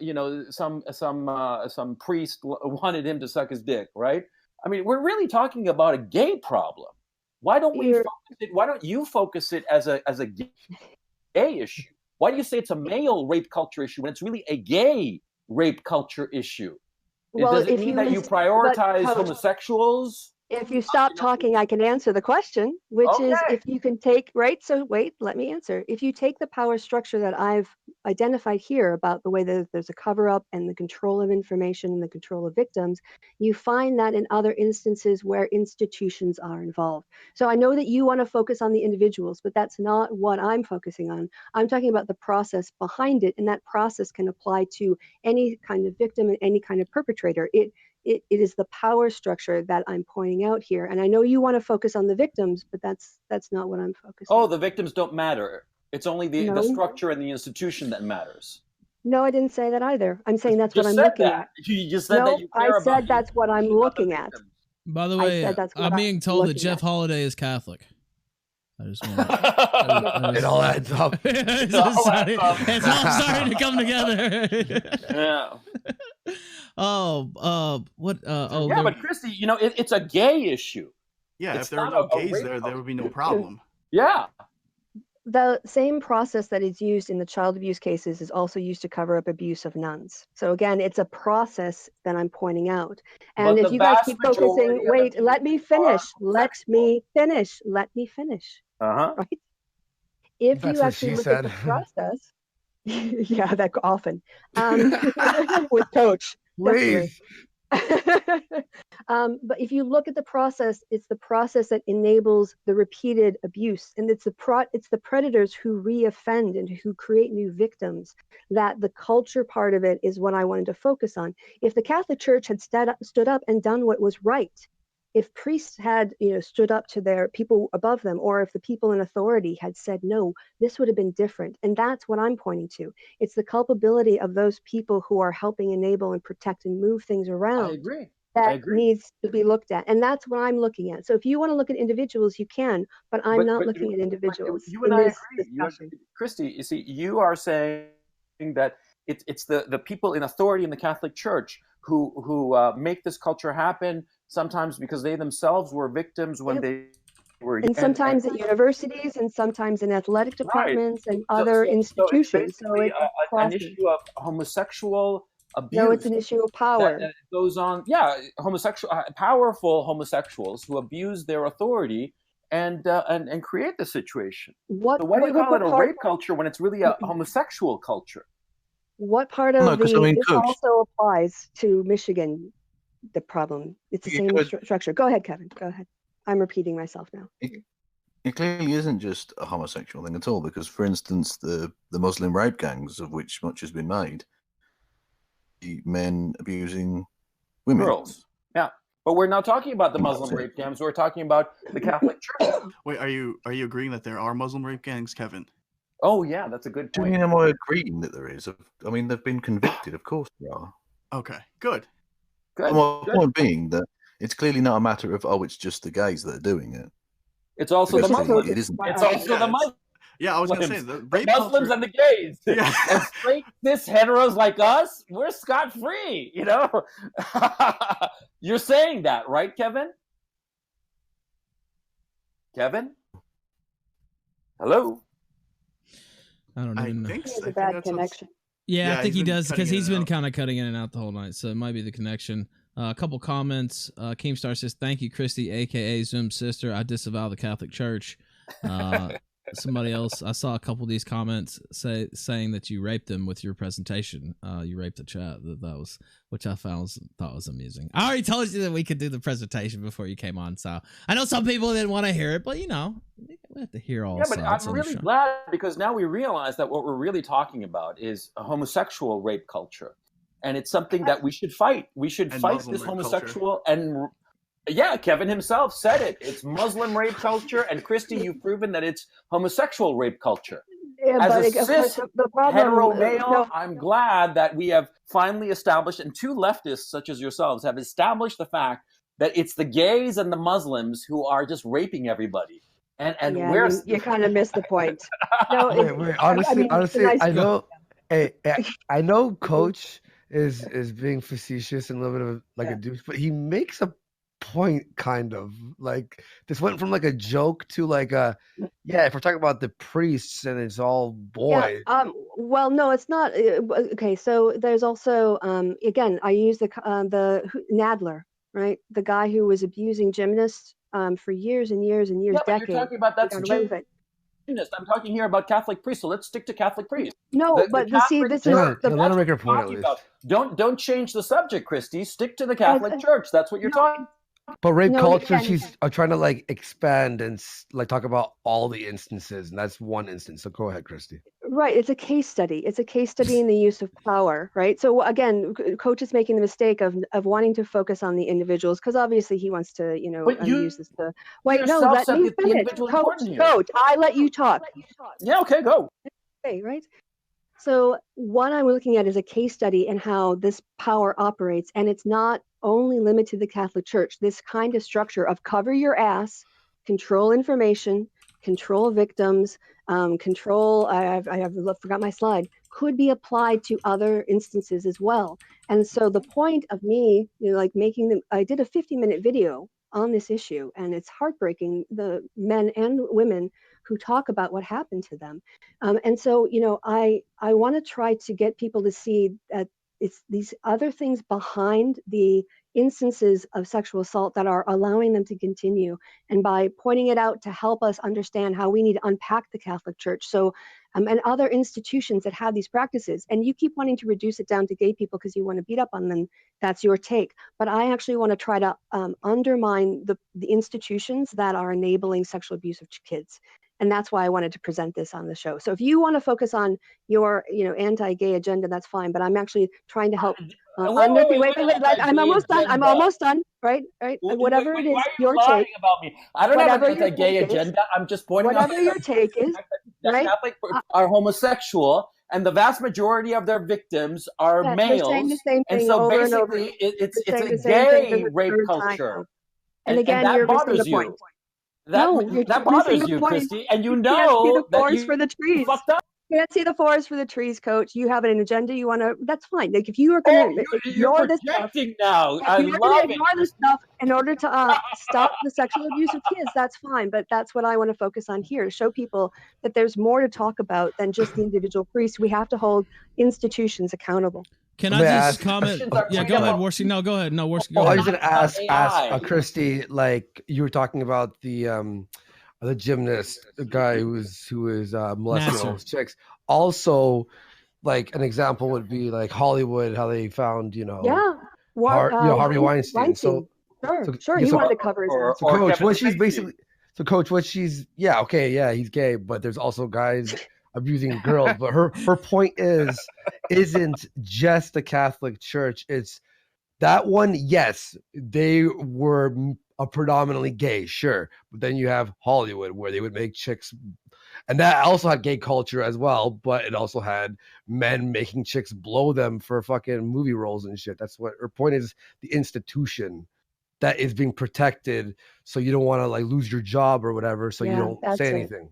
some priest wanted him to suck his dick, right? I mean, we're really talking about a gay problem. Why don't we focus it? Why don't you focus it as a gay issue? Why do you say it's a male rape culture issue when it's really a gay rape culture issue? Well, does it mean that you prioritize homosexuals? If you stop talking, I can answer the question, which is if you can take, right? So wait, let me answer. If you take the power structure that I've identified here about the way that there's a cover up and the control of information and the control of victims, you find that in other instances where institutions are involved. So I know that you want to focus on the individuals, but that's not what I'm focusing on. I'm talking about the process behind it, and that process can apply to any kind of victim and any kind of perpetrator. It is the power structure that I'm pointing out here. And I know you want to focus on the victims, but that's not what I'm focusing on. Oh, the victims don't matter. It's only the structure and the institution that matters. No, I didn't say that either. I'm saying that's what I'm looking at. You just said that you care I about said that's what I'm looking at. By the way, I'm being told that Jeff Holiday is Catholic. I just want to... It all adds up. It's all starting to come together. Yeah. What? Yeah, but Christy, it's a gay issue. Yeah, if there were no gays there would be no problem. Yeah. The same process that is used in the child abuse cases is also used to cover up abuse of nuns. So again, it's a process that I'm pointing out. And if you guys keep focusing, wait, let me finish. Let me finish. Right? If you actually look at the process, yeah, that often with Coach. Please. But if you look at the process, it's the process that enables the repeated abuse, and it's the predators who reoffend and who create new victims. That the culture part of it is what I wanted to focus on. If the Catholic Church had stood up and done what was right, if priests had stood up to their people above them, or if the people in authority had said no, this would have been different. And that's what I'm pointing to. It's the culpability of those people who are helping enable and protect and move things around. I agree. That needs to be looked at, and that's what I'm looking at. So if you want to look at individuals, you can, but I'm not looking at individuals. You and I agree. Christy, you see, you are saying that it's the people in authority in the Catholic Church who make this culture happen, sometimes because they themselves were victims when they were... And sometimes at universities, and sometimes in athletic departments and other institutions. So it's an issue of homosexual abuse. No, it's an issue of power. That goes on. Yeah, powerful homosexuals who abuse their authority and create the situation. Why do you call it a rape culture when it's really a homosexual culture? What part of this also applies to Michigan? The problem. It's the same structure. Go ahead, Kevin. Go ahead. I'm repeating myself now. It clearly isn't just a homosexual thing at all, because, for instance, the Muslim rape gangs, of which much has been made, men abusing women. Girls. Yeah. But we're not talking about the Muslim rape gangs. We're talking about the Catholic Church. Wait, are you agreeing that there are Muslim rape gangs, Kevin? Oh yeah, that's a good Do you point. mean, am I agreeing that there is? I mean, they've been convicted, of course there are. Okay, good. Good. My good. point being that it's clearly not a matter of, oh, it's just the gays that are doing it. It's also the Because Muslims. it isn't. It's also the Muslims. Yeah, I was gonna say the The rape Muslims culture. and the gays. Yeah. And straight cis heteros like us, we're scot free. You know, you're saying that, right, Kevin? Kevin, hello. I don't I even know. think He so. has I a think bad that's what's- connection. Yeah, Yeah, I think he's he been does cutting because in he's and been out. kind of cutting in and out the whole night. So it might be the connection. A couple comments. Keemstar says, "Thank you, Christy, aka Zoom's sister. I disavow the Catholic Church." Somebody else, I saw a couple of these comments saying that you raped him with your presentation. You raped the chat. That was, which I thought was amusing. I already told you that we could do the presentation before you came on, so I know some people didn't want to hear it, but you know, we have to hear all Yeah, but sides I'm on the really show. glad because now we realize that what we're really talking about is a homosexual rape culture. And it's something that we should fight. We should And fight Muslim this rape homosexual and yeah, Kevin himself said it. It's Muslim rape culture, and Christy, you've proven that it's homosexual rape culture. Yeah, As but a of course, cis the problem, hetero male, no, I'm glad that we have finally established, and two leftists such as yourselves have established the fact that it's the gays and the Muslims who are just raping everybody. And yeah, we're you kind of missed the point. No, Wait. I Honestly, mean, it's a nice I joke. know. Hey, I know, Coach is being facetious and a little bit of like a douche, but he makes a point, kind of like this went from like a joke to like a yeah. If we're talking about the priests and it's all boys, Well, no, it's not. Okay, so there's also again, I use the Nadler, right? The guy who was abusing gymnasts for years and years and years, yeah, but decades. you're talking about He that's got away with it. gymnast. I'm talking here about Catholic priests, so let's stick to Catholic priests. No, The but see, Catholic this is Church, the let him make her that's what point at we're least. talking about. Don't change the subject, Christy. Stick to the Catholic Church. That's what you're talking. But rape No, culture, again- she's trying to like expand and like talk about all the instances, and that's one instance. So go ahead, Christy. Right, it's a case study. It's a case study in the use of power, right? So again, Coach is making the mistake of wanting to focus on the individuals because obviously he wants to, But you use this to. Wait, no, yourself let said me that the finish. individual is Coach, important here. Coach, I let you talk. Yeah, okay, go. Okay, right? So what I'm looking at is a case study in how this power operates, and it's not only limited to the Catholic Church. This kind of structure of cover your ass, control information, control victims, control. I forgot my slide. Could be applied to other instances as well. And so the point of me, like making them, I did a 50-minute video on this issue, and it's heartbreaking. The men and women who talk about what happened to them. And so, I want to try to get people to see that it's these other things behind the instances of sexual assault that are allowing them to continue. And by pointing it out to help us understand how we need to unpack the Catholic Church. So, and other institutions that have these practices. And you keep wanting to reduce it down to gay people because you want to beat up on them. That's your take. But I actually want to try to undermine the institutions that are enabling sexual abuse of kids. And that's why I wanted to present this on the show. So if you want to focus on your, anti-gay agenda, that's fine. But I'm actually trying to help. Wait, I'm almost done. I'm almost done. Right. Whatever it is, why are you your lying take. about me? I don't have Whatever an your anti-gay take is, agenda. I'm just pointing out whatever your take is, that right? Catholic are homosexual, and the vast majority of their victims are They're males. saying the same And thing so over and over. basically, it's They're saying a the same thing gay for the rape third time culture. now. And again, that you're missing bothers the you. point. That No, you're missing bothers the you, point. Christy, and you You can't see the know that forest you for the trees. fucked up. You can't see the forest for the trees, Coach. You have an agenda. You want to. That's fine. Like if you are Oh, going to you're ignore this stuff, projecting now. I if you're going love to it. ignore this stuff in order to stop the sexual abuse of kids, that's fine. But that's what I want to focus on here: to show people that there's more to talk about than just the individual priest. We have to hold institutions accountable. Can Let I me just ask- comment? Yeah, go ahead, Warski. No, go ahead. No, Warski, go Oh, I ahead. was gonna ask AI. Christy, like you were talking about the gymnast, the guy who was molesting all Nasser. those chicks. Also, like an example would be like Hollywood, how they found Yeah. Harvey Weinstein. So Sure. yeah, He so- wanted to cover his ass. So, Or Coach, Kevin what she's Spacey. basically, he's gay, but there's also guys abusing girls. But her point isn't just the Catholic Church; it's That one, yes, they were a predominantly gay, sure. But then you have Hollywood where they would make chicks, and that also had gay culture as well, but it also had men making chicks blow them for fucking movie roles and shit. That's what her point is, the institution that is being protected, so you don't want to like lose your job or whatever, so you Yeah, don't that's say it. anything.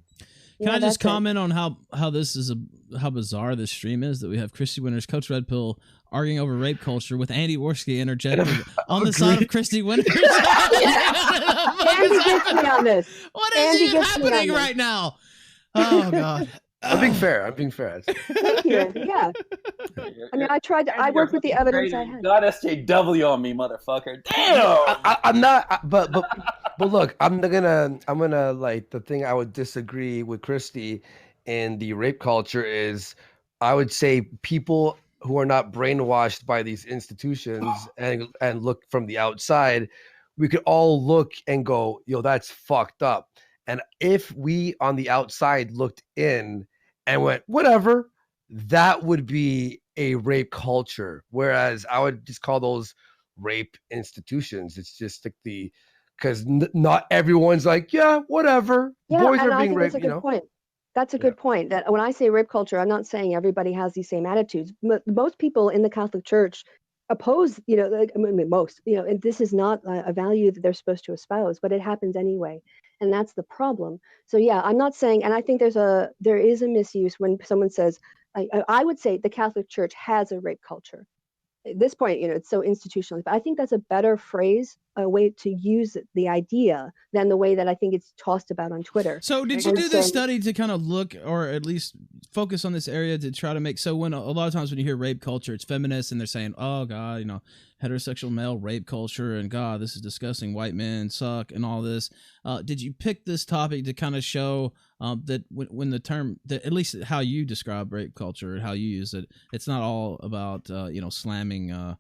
Can Yeah, I just that's it. comment on how this is how bizarre this stream is, that we have Christy Winters, Coach Red Pill arguing over rape culture with Andy Worski interjecting on the side of Christy Winters. Andy gets me on this. What is Andy even gets me on happening this. right now? Oh God. I'm being fair. I'm being fair. Thank you. Yeah. I mean, I worked with the evidence I had. Got SJW on me, motherfucker. Damn. I'm not, but look, I'm gonna like, the thing I would disagree with Christy in the rape culture is, I would say people who are not brainwashed by these institutions and look from the outside, we could all look and go, yo, that's fucked up. And if we on the outside looked in and went, whatever, that would be a rape culture. Whereas I would just call those rape institutions. It's just like because not everyone's like, yeah, whatever. Yeah, Boys and are I being think raped, that's a good point. That's a Yeah. good point. That when I say rape culture, I'm not saying everybody has these same attitudes. Most people in the Catholic Church oppose, like, I mean, most, and this is not a value that they're supposed to espouse, but it happens anyway, and that's the problem. So yeah, I'm not saying, and I think there is a misuse when someone says, I would say the Catholic Church has a rape culture. At this point, it's so institutionalized, but I think that's a better phrase, a way to use the idea than the way that I think it's tossed about on Twitter. So did you do this study to kind of look, or at least focus on this area to try to make, so when a lot of times when you hear rape culture, it's feminists and they're saying, oh God, heterosexual male rape culture, and God, this is disgusting, white men suck and all this. Did you pick this topic to kind of show that when the term, that at least how you describe rape culture and how you use it, it's not all about slamming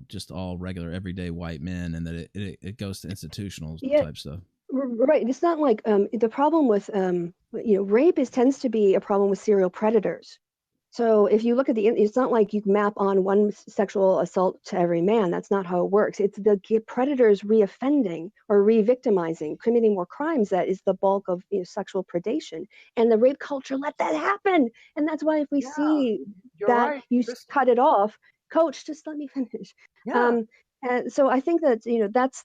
just all regular everyday white men, and that it goes to institutional type stuff. Right. It's not like the problem with rape tends to be a problem with serial predators. So if you look at it's not like you map on one sexual assault to every man. That's not how it works. It's the predators reoffending or re-victimizing, committing more crimes that is the bulk of sexual predation. And the rape culture let that happen. And that's why if we see that, right, you cut it off. Coach, just let me finish. Yeah. And so I think that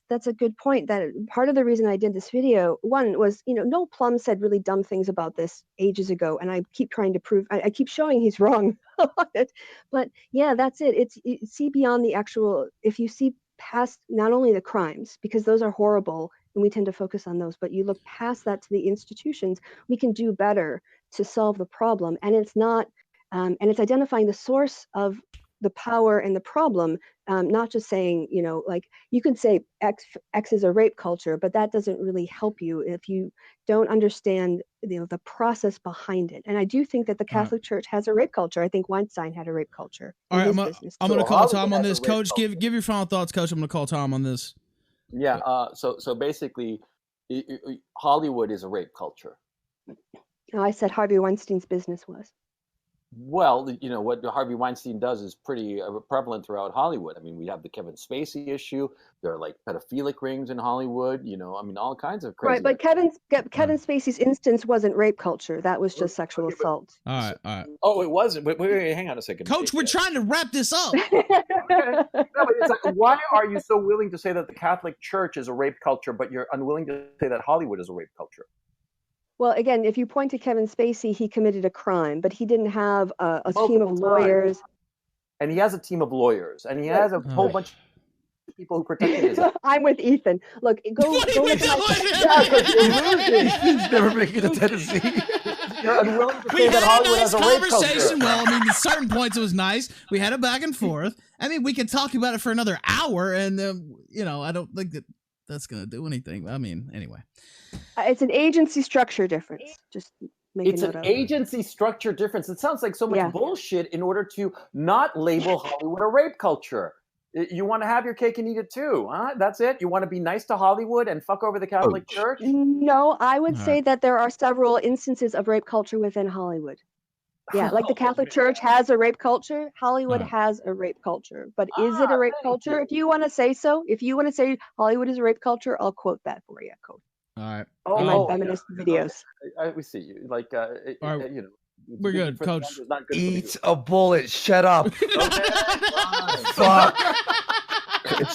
that's a good point. That part of the reason I did this video, one was Noel Plum said really dumb things about this ages ago, and I keep trying to prove, I keep showing he's wrong on it. But yeah, that's it. It's see beyond the actual. If you see past not only the crimes, because those are horrible and we tend to focus on those, but you look past that to the institutions, we can do better to solve the problem. And it's not, and it's identifying the source of the power and the problem, not just saying, like you can say X is a rape culture, but that doesn't really help you if you don't understand the process behind it. And I do think that the Catholic Church has a rape culture. I think Weinstein had a rape culture. All right, I'm going to call Tom on this. Coach, give your final thoughts, Coach. I'm going to call Tom on this. Yeah. So basically, Hollywood is a rape culture. I said Harvey Weinstein's business was. Well, what Harvey Weinstein does is pretty prevalent throughout Hollywood. I mean, we have the Kevin Spacey issue. There are like pedophilic rings in Hollywood. I mean, all kinds of crazy. Right, but Kevin Spacey's instance wasn't rape culture. That was just sexual assault. All right. Oh, it wasn't. Wait, hang on a second. Coach, we're trying to wrap this up. No, but it's like, why are you so willing to say that the Catholic Church is a rape culture, but you're unwilling to say that Hollywood is a rape culture? Well, again, if you point to Kevin Spacey, he committed a crime, but he didn't have a team of lawyers. And he has a team of lawyers, and he has a whole bunch of people who protected his. I'm with Ethan. Look, go look at He's never making a Tennessee. You're unwilling to we say had that Hollywood a nice has a rape culture. conversation. Well, I mean, at certain points it was nice. We had it back and forth. I mean, we could talk about it for another hour, and I don't think that's going to do anything. I mean, anyway. It's an agency structure difference. Just make it's an agency structure difference. It sounds like so much bullshit in order to not label Hollywood a rape culture. You want to have your cake and eat it too, huh? That's it? You want to be nice to Hollywood and fuck over the Catholic Church? No, I would say that there are several instances of rape culture within Hollywood. Yeah, like the Catholic Church has a rape culture, Hollywood Alright. has a rape culture. But is it a rape thank culture? you. If you want to say so, if you want to say Hollywood is a rape culture, I'll quote that for you, Coach. All right. In my Oh, feminist videos. we see you. Like, All right. you know, We're good good, for the Coach. numbers, not good for Eat you. a bullet. Shut up. Okay, fine. Fuck.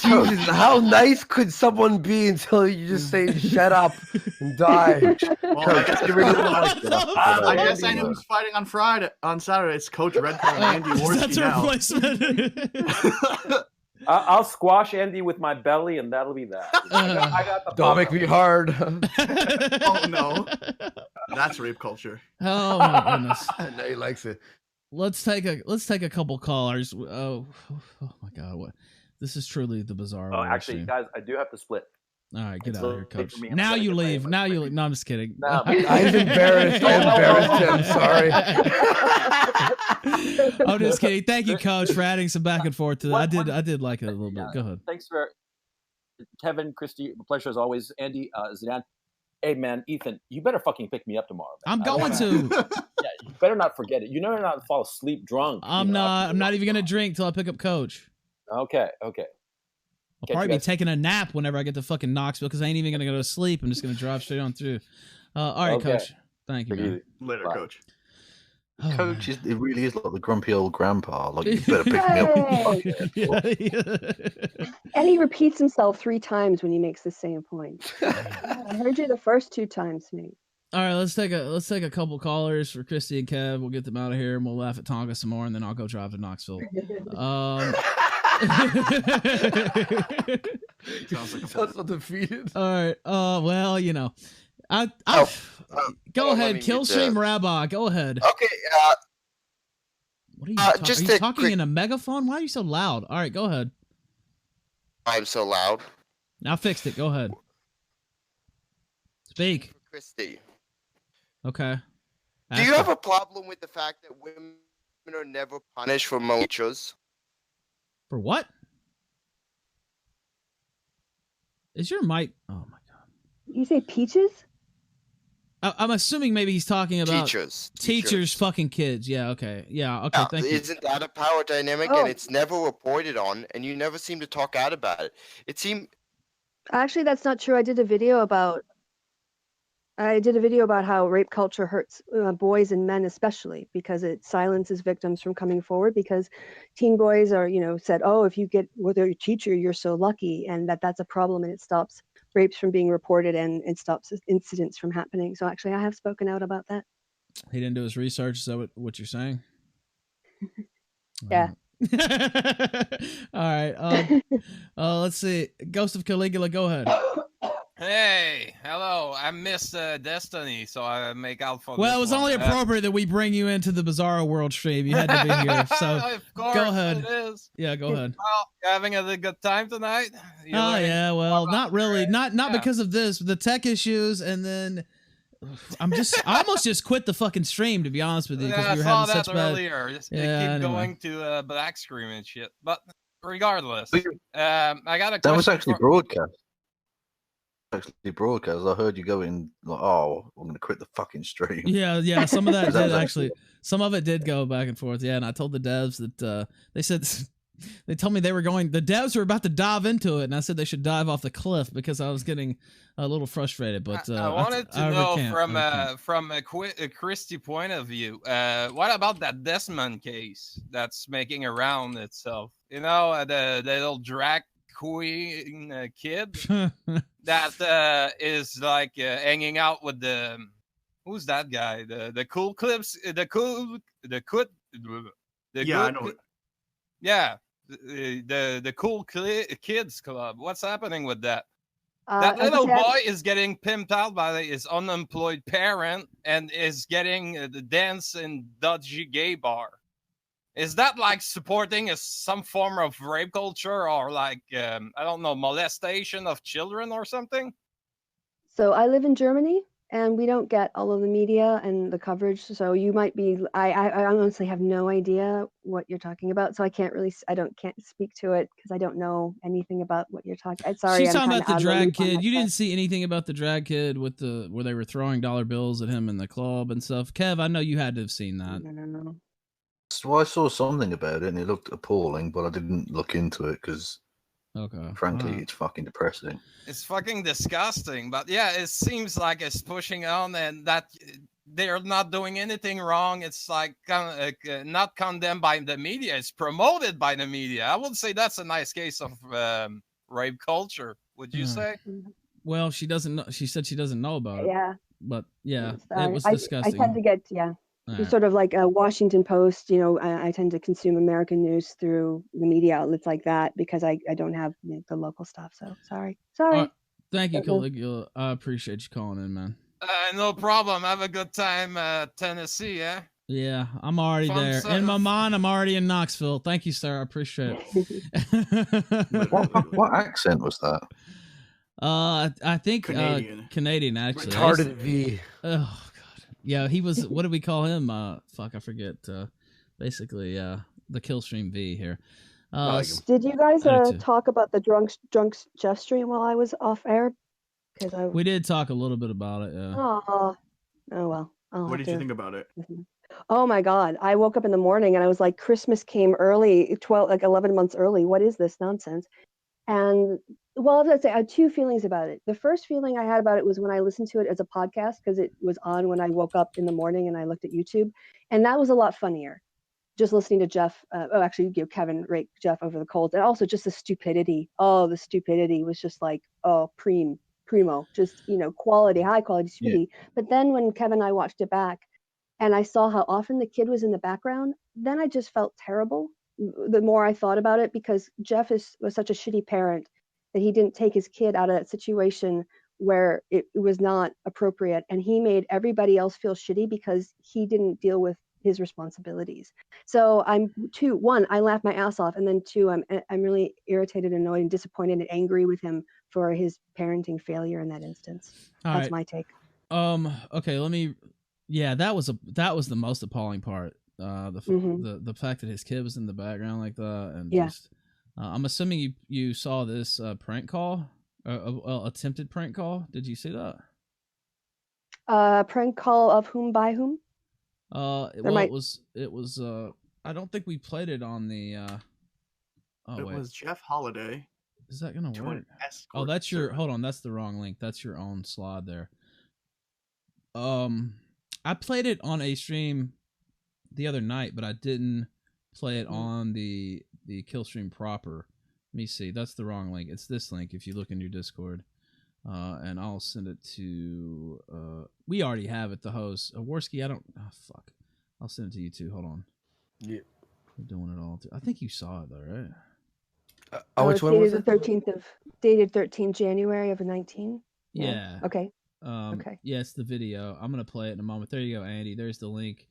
Jesus, how nice could someone be until you just say shut up and die? Well, Coach, you really like it. I guess I knew who's fighting on Saturday. It's Coach Redcon and Andy Worski That's a now. replacement. I'll squash Andy with my belly, and that'll be that. I got the Don't make me hard. Oh no, that's rape culture. Oh my goodness. No, he likes it. Let's take a couple callers. Oh my god, what? This is truly the bizarre. Oh, actually, guys, I do have to split. All right, get it's out of here, late for Coach. me. I'm Now gonna you get my- leave. Now you leave. No, I'm just kidding. No, I'm embarrassed. I'm embarrassed. I'm sorry. I'm just kidding. Thank you, Coach, for adding some back and forth to that. What- I did like it a little bit. Go ahead. Thanks for Kevin, Christy. Pleasure as always. Andy, Zidane. Hey man, Ethan, you better fucking pick me up tomorrow. Man. I'm going to. Yeah, you better not forget it. You better not fall asleep drunk. I'm not even gonna drink till I pick up Coach. Okay. I'll Catch probably you be guys. taking a nap whenever I get to fucking Knoxville because I ain't even gonna go to sleep. I'm just gonna drive straight on through. All right, Okay. Coach. Thank you, man. Later, Bye. Coach. Oh, Coach, man. it really is like the grumpy old grandpa. Like, you better pick me up. Yeah. And he repeats himself 3 times when he makes the same point. I heard you the first 2 times, mate. All right, let's take a couple callers for Christy and Kev. We'll get them out of here and we'll laugh at Tonka some more, and then I'll go drive to Knoxville. Sounds like a Sounds so defeated. All right. Well, you know, go well, ahead, let me Killstream mute Rabbi. Go ahead. Okay, What are you, just are you a talking quick- in a megaphone? Why are you so loud? All right, go ahead. I'm so loud. I fixed it. Go ahead. Speak. Christy, Okay. do you have a problem with the fact that women are never punished for molesters? For what? Is your mic? Oh my god. You say peaches? I'm assuming maybe he's talking about Teachers. fucking kids. Yeah. Okay. Yeah. Okay. Yeah, Thank you. isn't that a power dynamic? Oh. And it's never reported on, and you never seem to talk out about it. It seemed Actually, that's not true. I did a video about how rape culture hurts boys and men especially, because it silences victims from coming forward, because teen boys are, said, oh, if you get with your teacher, you're so lucky, and that's a problem, and it stops rapes from being reported and it stops incidents from happening. So actually, I have spoken out about that. He didn't do his research. Is that what you're saying? Yeah. All right. Let's see. Ghost of Caligula, go ahead. Hey, hello. I missed Destiny, so I make out for. Well, this it was one. only appropriate that we bring you into the Bizarro World stream. You had to be here. So of course go ahead. It is. Yeah, go ahead. Well, you having a good time tonight? You Oh learning yeah, more well, about not really, not Yeah. because of this, the tech issues, and then I almost just quit the fucking stream, to be honest with you, because Yeah, we were I saw having that such bad. earlier. Just Yeah, keep anyway. going to black screen and shit. But regardless, I got a That was question actually for- broadcast. I heard you going like, "Oh, I'm going to quit the fucking stream." Yeah, some of that That was did actually. Some of it did go back and forth. Yeah, and I told the devs that they said they told me they were going. The devs were about to dive into it, and I said they should dive off the cliff because I was getting a little frustrated. But I wanted to I know recant. from a Christie point of view, what about that Desmond case that's making around itself? You know, the little drag queen kid that is like hanging out with the who's that guy? The cool clips, the Yeah, I know. yeah, the cool kids club. What's happening with that? I That would little say I- boy is getting pimped out by his unemployed parent and is getting the dance in dodgy gay bar. Is that like supporting some form of rape culture or like, I don't know, molestation of children or something? So I live in Germany, and we don't get all of the media and the coverage. So you might be. I honestly have no idea what you're talking about. So I can't really. Can't speak to it because I don't know anything about what you're talking. Sorry, She's I'm talking kind about of the out of the drag loop on kid. that You stuff. didn't see anything about the drag kid with the where they were throwing dollar bills at him in the club and stuff. Kev, I know you had to have seen that. No. So I saw something about it and it looked appalling, but I didn't look into it because, frankly, it's fucking depressing. It's fucking disgusting. But yeah, it seems like it's pushing on and that they're not doing anything wrong. It's like not condemned by the media. It's promoted by the media. I would say that's a nice case of rape culture. Would you say? Well, she doesn't know. She said she doesn't know about it. Yeah. But yeah, Sorry. it was I disgusting. tend to get Alright. sort of like a Washington Post. You know, I tend to consume American news through the media outlets like that because I don't have the local stuff. So sorry. Thank you, Caligula. I appreciate you calling in, man. No problem. Have a good time, Tennessee. Yeah. Yeah, I'm already Fun there. stuff. In my mind, I'm already in Knoxville. Thank you, sir. I appreciate it. What accent was that? I think Canadian. Canadian actually. Retarded V. Oh god. Yeah, he was. What did we call him? Fuck, I forget. Basically, the Killstream V here. Did you guys I do too. talk about the drunk Jeff stream while I was off air? Because we did talk a little bit about it. Yeah. Oh well. What did you think about it? Oh my God. I woke up in the morning and I was like, Christmas came early, 11 months early. What is this nonsense? And well, I had two feelings about it. The first feeling I had about it was when I listened to it as a podcast, because it was on when I woke up in the morning and I looked at YouTube. And that was a lot funnier. Just listening to Jeff, Kevin rake Jeff over the coals. And also just the stupidity. Oh, the stupidity was just like, primo, just, quality, high quality stupidity. Yeah. But then when Kevin and I watched it back and I saw how often the kid was in the background, then I just felt terrible the more I thought about it, because Jeff was such a shitty parent that he didn't take his kid out of that situation where it was not appropriate. And he made everybody else feel shitty because he didn't deal with his responsibilities. So one, I laughed my ass off. And then two, I'm really irritated, annoyed, and disappointed and angry with him for his parenting failure in that instance. That's my take. Okay, yeah, that was the most appalling part. The fact that his kid was in the background like that, and just I'm assuming you saw this prank call, attempted prank call. Did you see that? Prank call of whom by whom? It was. I don't think we played it on the. It was Jeff Holiday. Is that gonna work? Oh, that's your. Hold on, that's the wrong link. That's your own slide there. I played it on a stream the other night, but I didn't play it on the Killstream proper. Let me see. That's the wrong link. It's this link if you look in your Discord. And I'll send it to we already have it, the host. Worski, fuck. I'll send it to you too. Hold on. Yeah. We're doing it all too. I think you saw it though, right? Which one was it? Dated 13th January of 19. Yeah. Okay. Okay. Yeah, it's the video. I'm gonna play it in a moment. There you go, Andy. There's the link.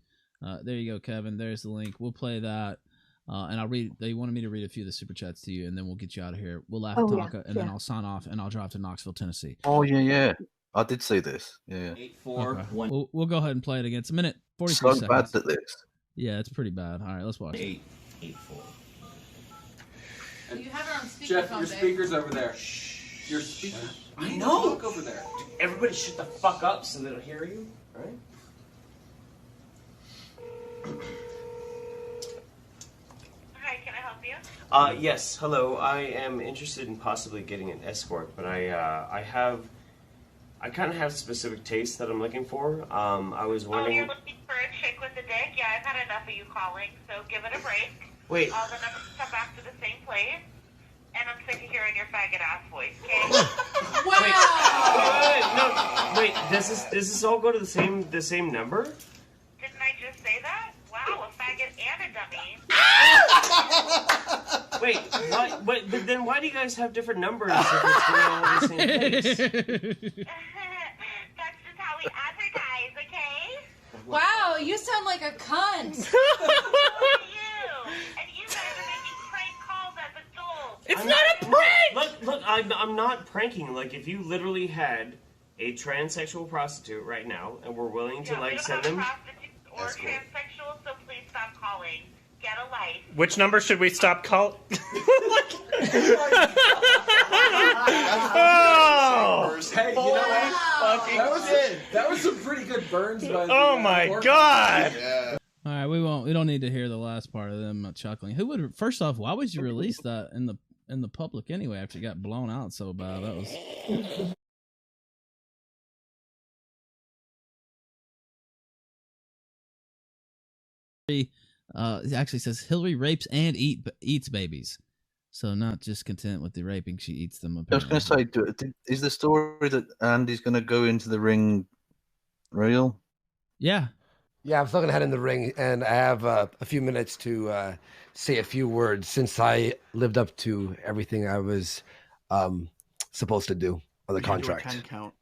There you go, Kevin. There's the link. We'll play that. And I'll read. They wanted me to read a few of the super chats to you, and then we'll get you out of here. We'll laugh at Tonka, and then I'll sign off, and I'll drive to Knoxville, Tennessee. Oh yeah. I did see this. Yeah. 8-4-1. We'll go ahead and play it again. It's a minute 43 seconds. Bad at this. Yeah, it's pretty bad. All right, let's watch. 8-4. You have it on speakerphone. Jeff, your speaker's over there. Your speaker. I know. Talk over there. Everybody, shut the fuck up so they don't hear you. All right. Hi, can I help you? Yes. Hello. I am interested in possibly getting an escort, but I kind of have specific tastes that I'm looking for. I was wondering. Oh, you're looking for a chick with a dick? Yeah, I've had enough of you calling, so give it a break. Wait. All the numbers come back to the same place, and I'm sick of hearing your faggot ass voice. Okay? Wow. Wait. Does this all go to the same number? Didn't I just say that? Wow, a faggot and a dummy. Wait, why? But then why do you guys have different numbers if it's all the same place? That's just how we advertise, okay? Wow, you sound like a cunt. So do you. And you guys are making prank calls as adults. It's not a prank! Look, I'm not pranking. Like, if you literally had a transsexual prostitute right now, and we're willing to like send them. Or transsexual, so please stop calling. Get a life. Which number should we stop calling? Oh! Hey, you know what? That was some pretty good burns. By Oh my god! Yeah. All right, we don't need to hear the last part of them chuckling. Who would? First off, why would you release that in the public anyway after you got blown out so bad? That was. It actually says Hillary rapes and eats babies, so not just content with the raping, she eats them. Apparently. I was going to say, is the story that Andy's going to go into the ring real? Yeah. Yeah, I'm still going to head in the ring, and I have a few minutes to say a few words since I lived up to everything I was supposed to do on the contract. 10 count.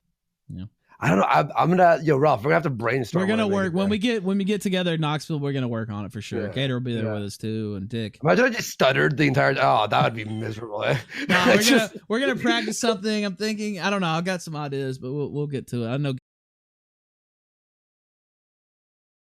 Yeah. I don't know. I'm gonna, Ralph. We're gonna have to brainstorm. We're gonna work when we get together in Knoxville. We're gonna work on it for sure. Yeah, Gator will be there with us too, and Dick. Imagine I just stuttered the entire. Oh, that would be miserable. No, we're gonna practice something. I'm thinking. I don't know. I've got some ideas, but we'll get to it. I know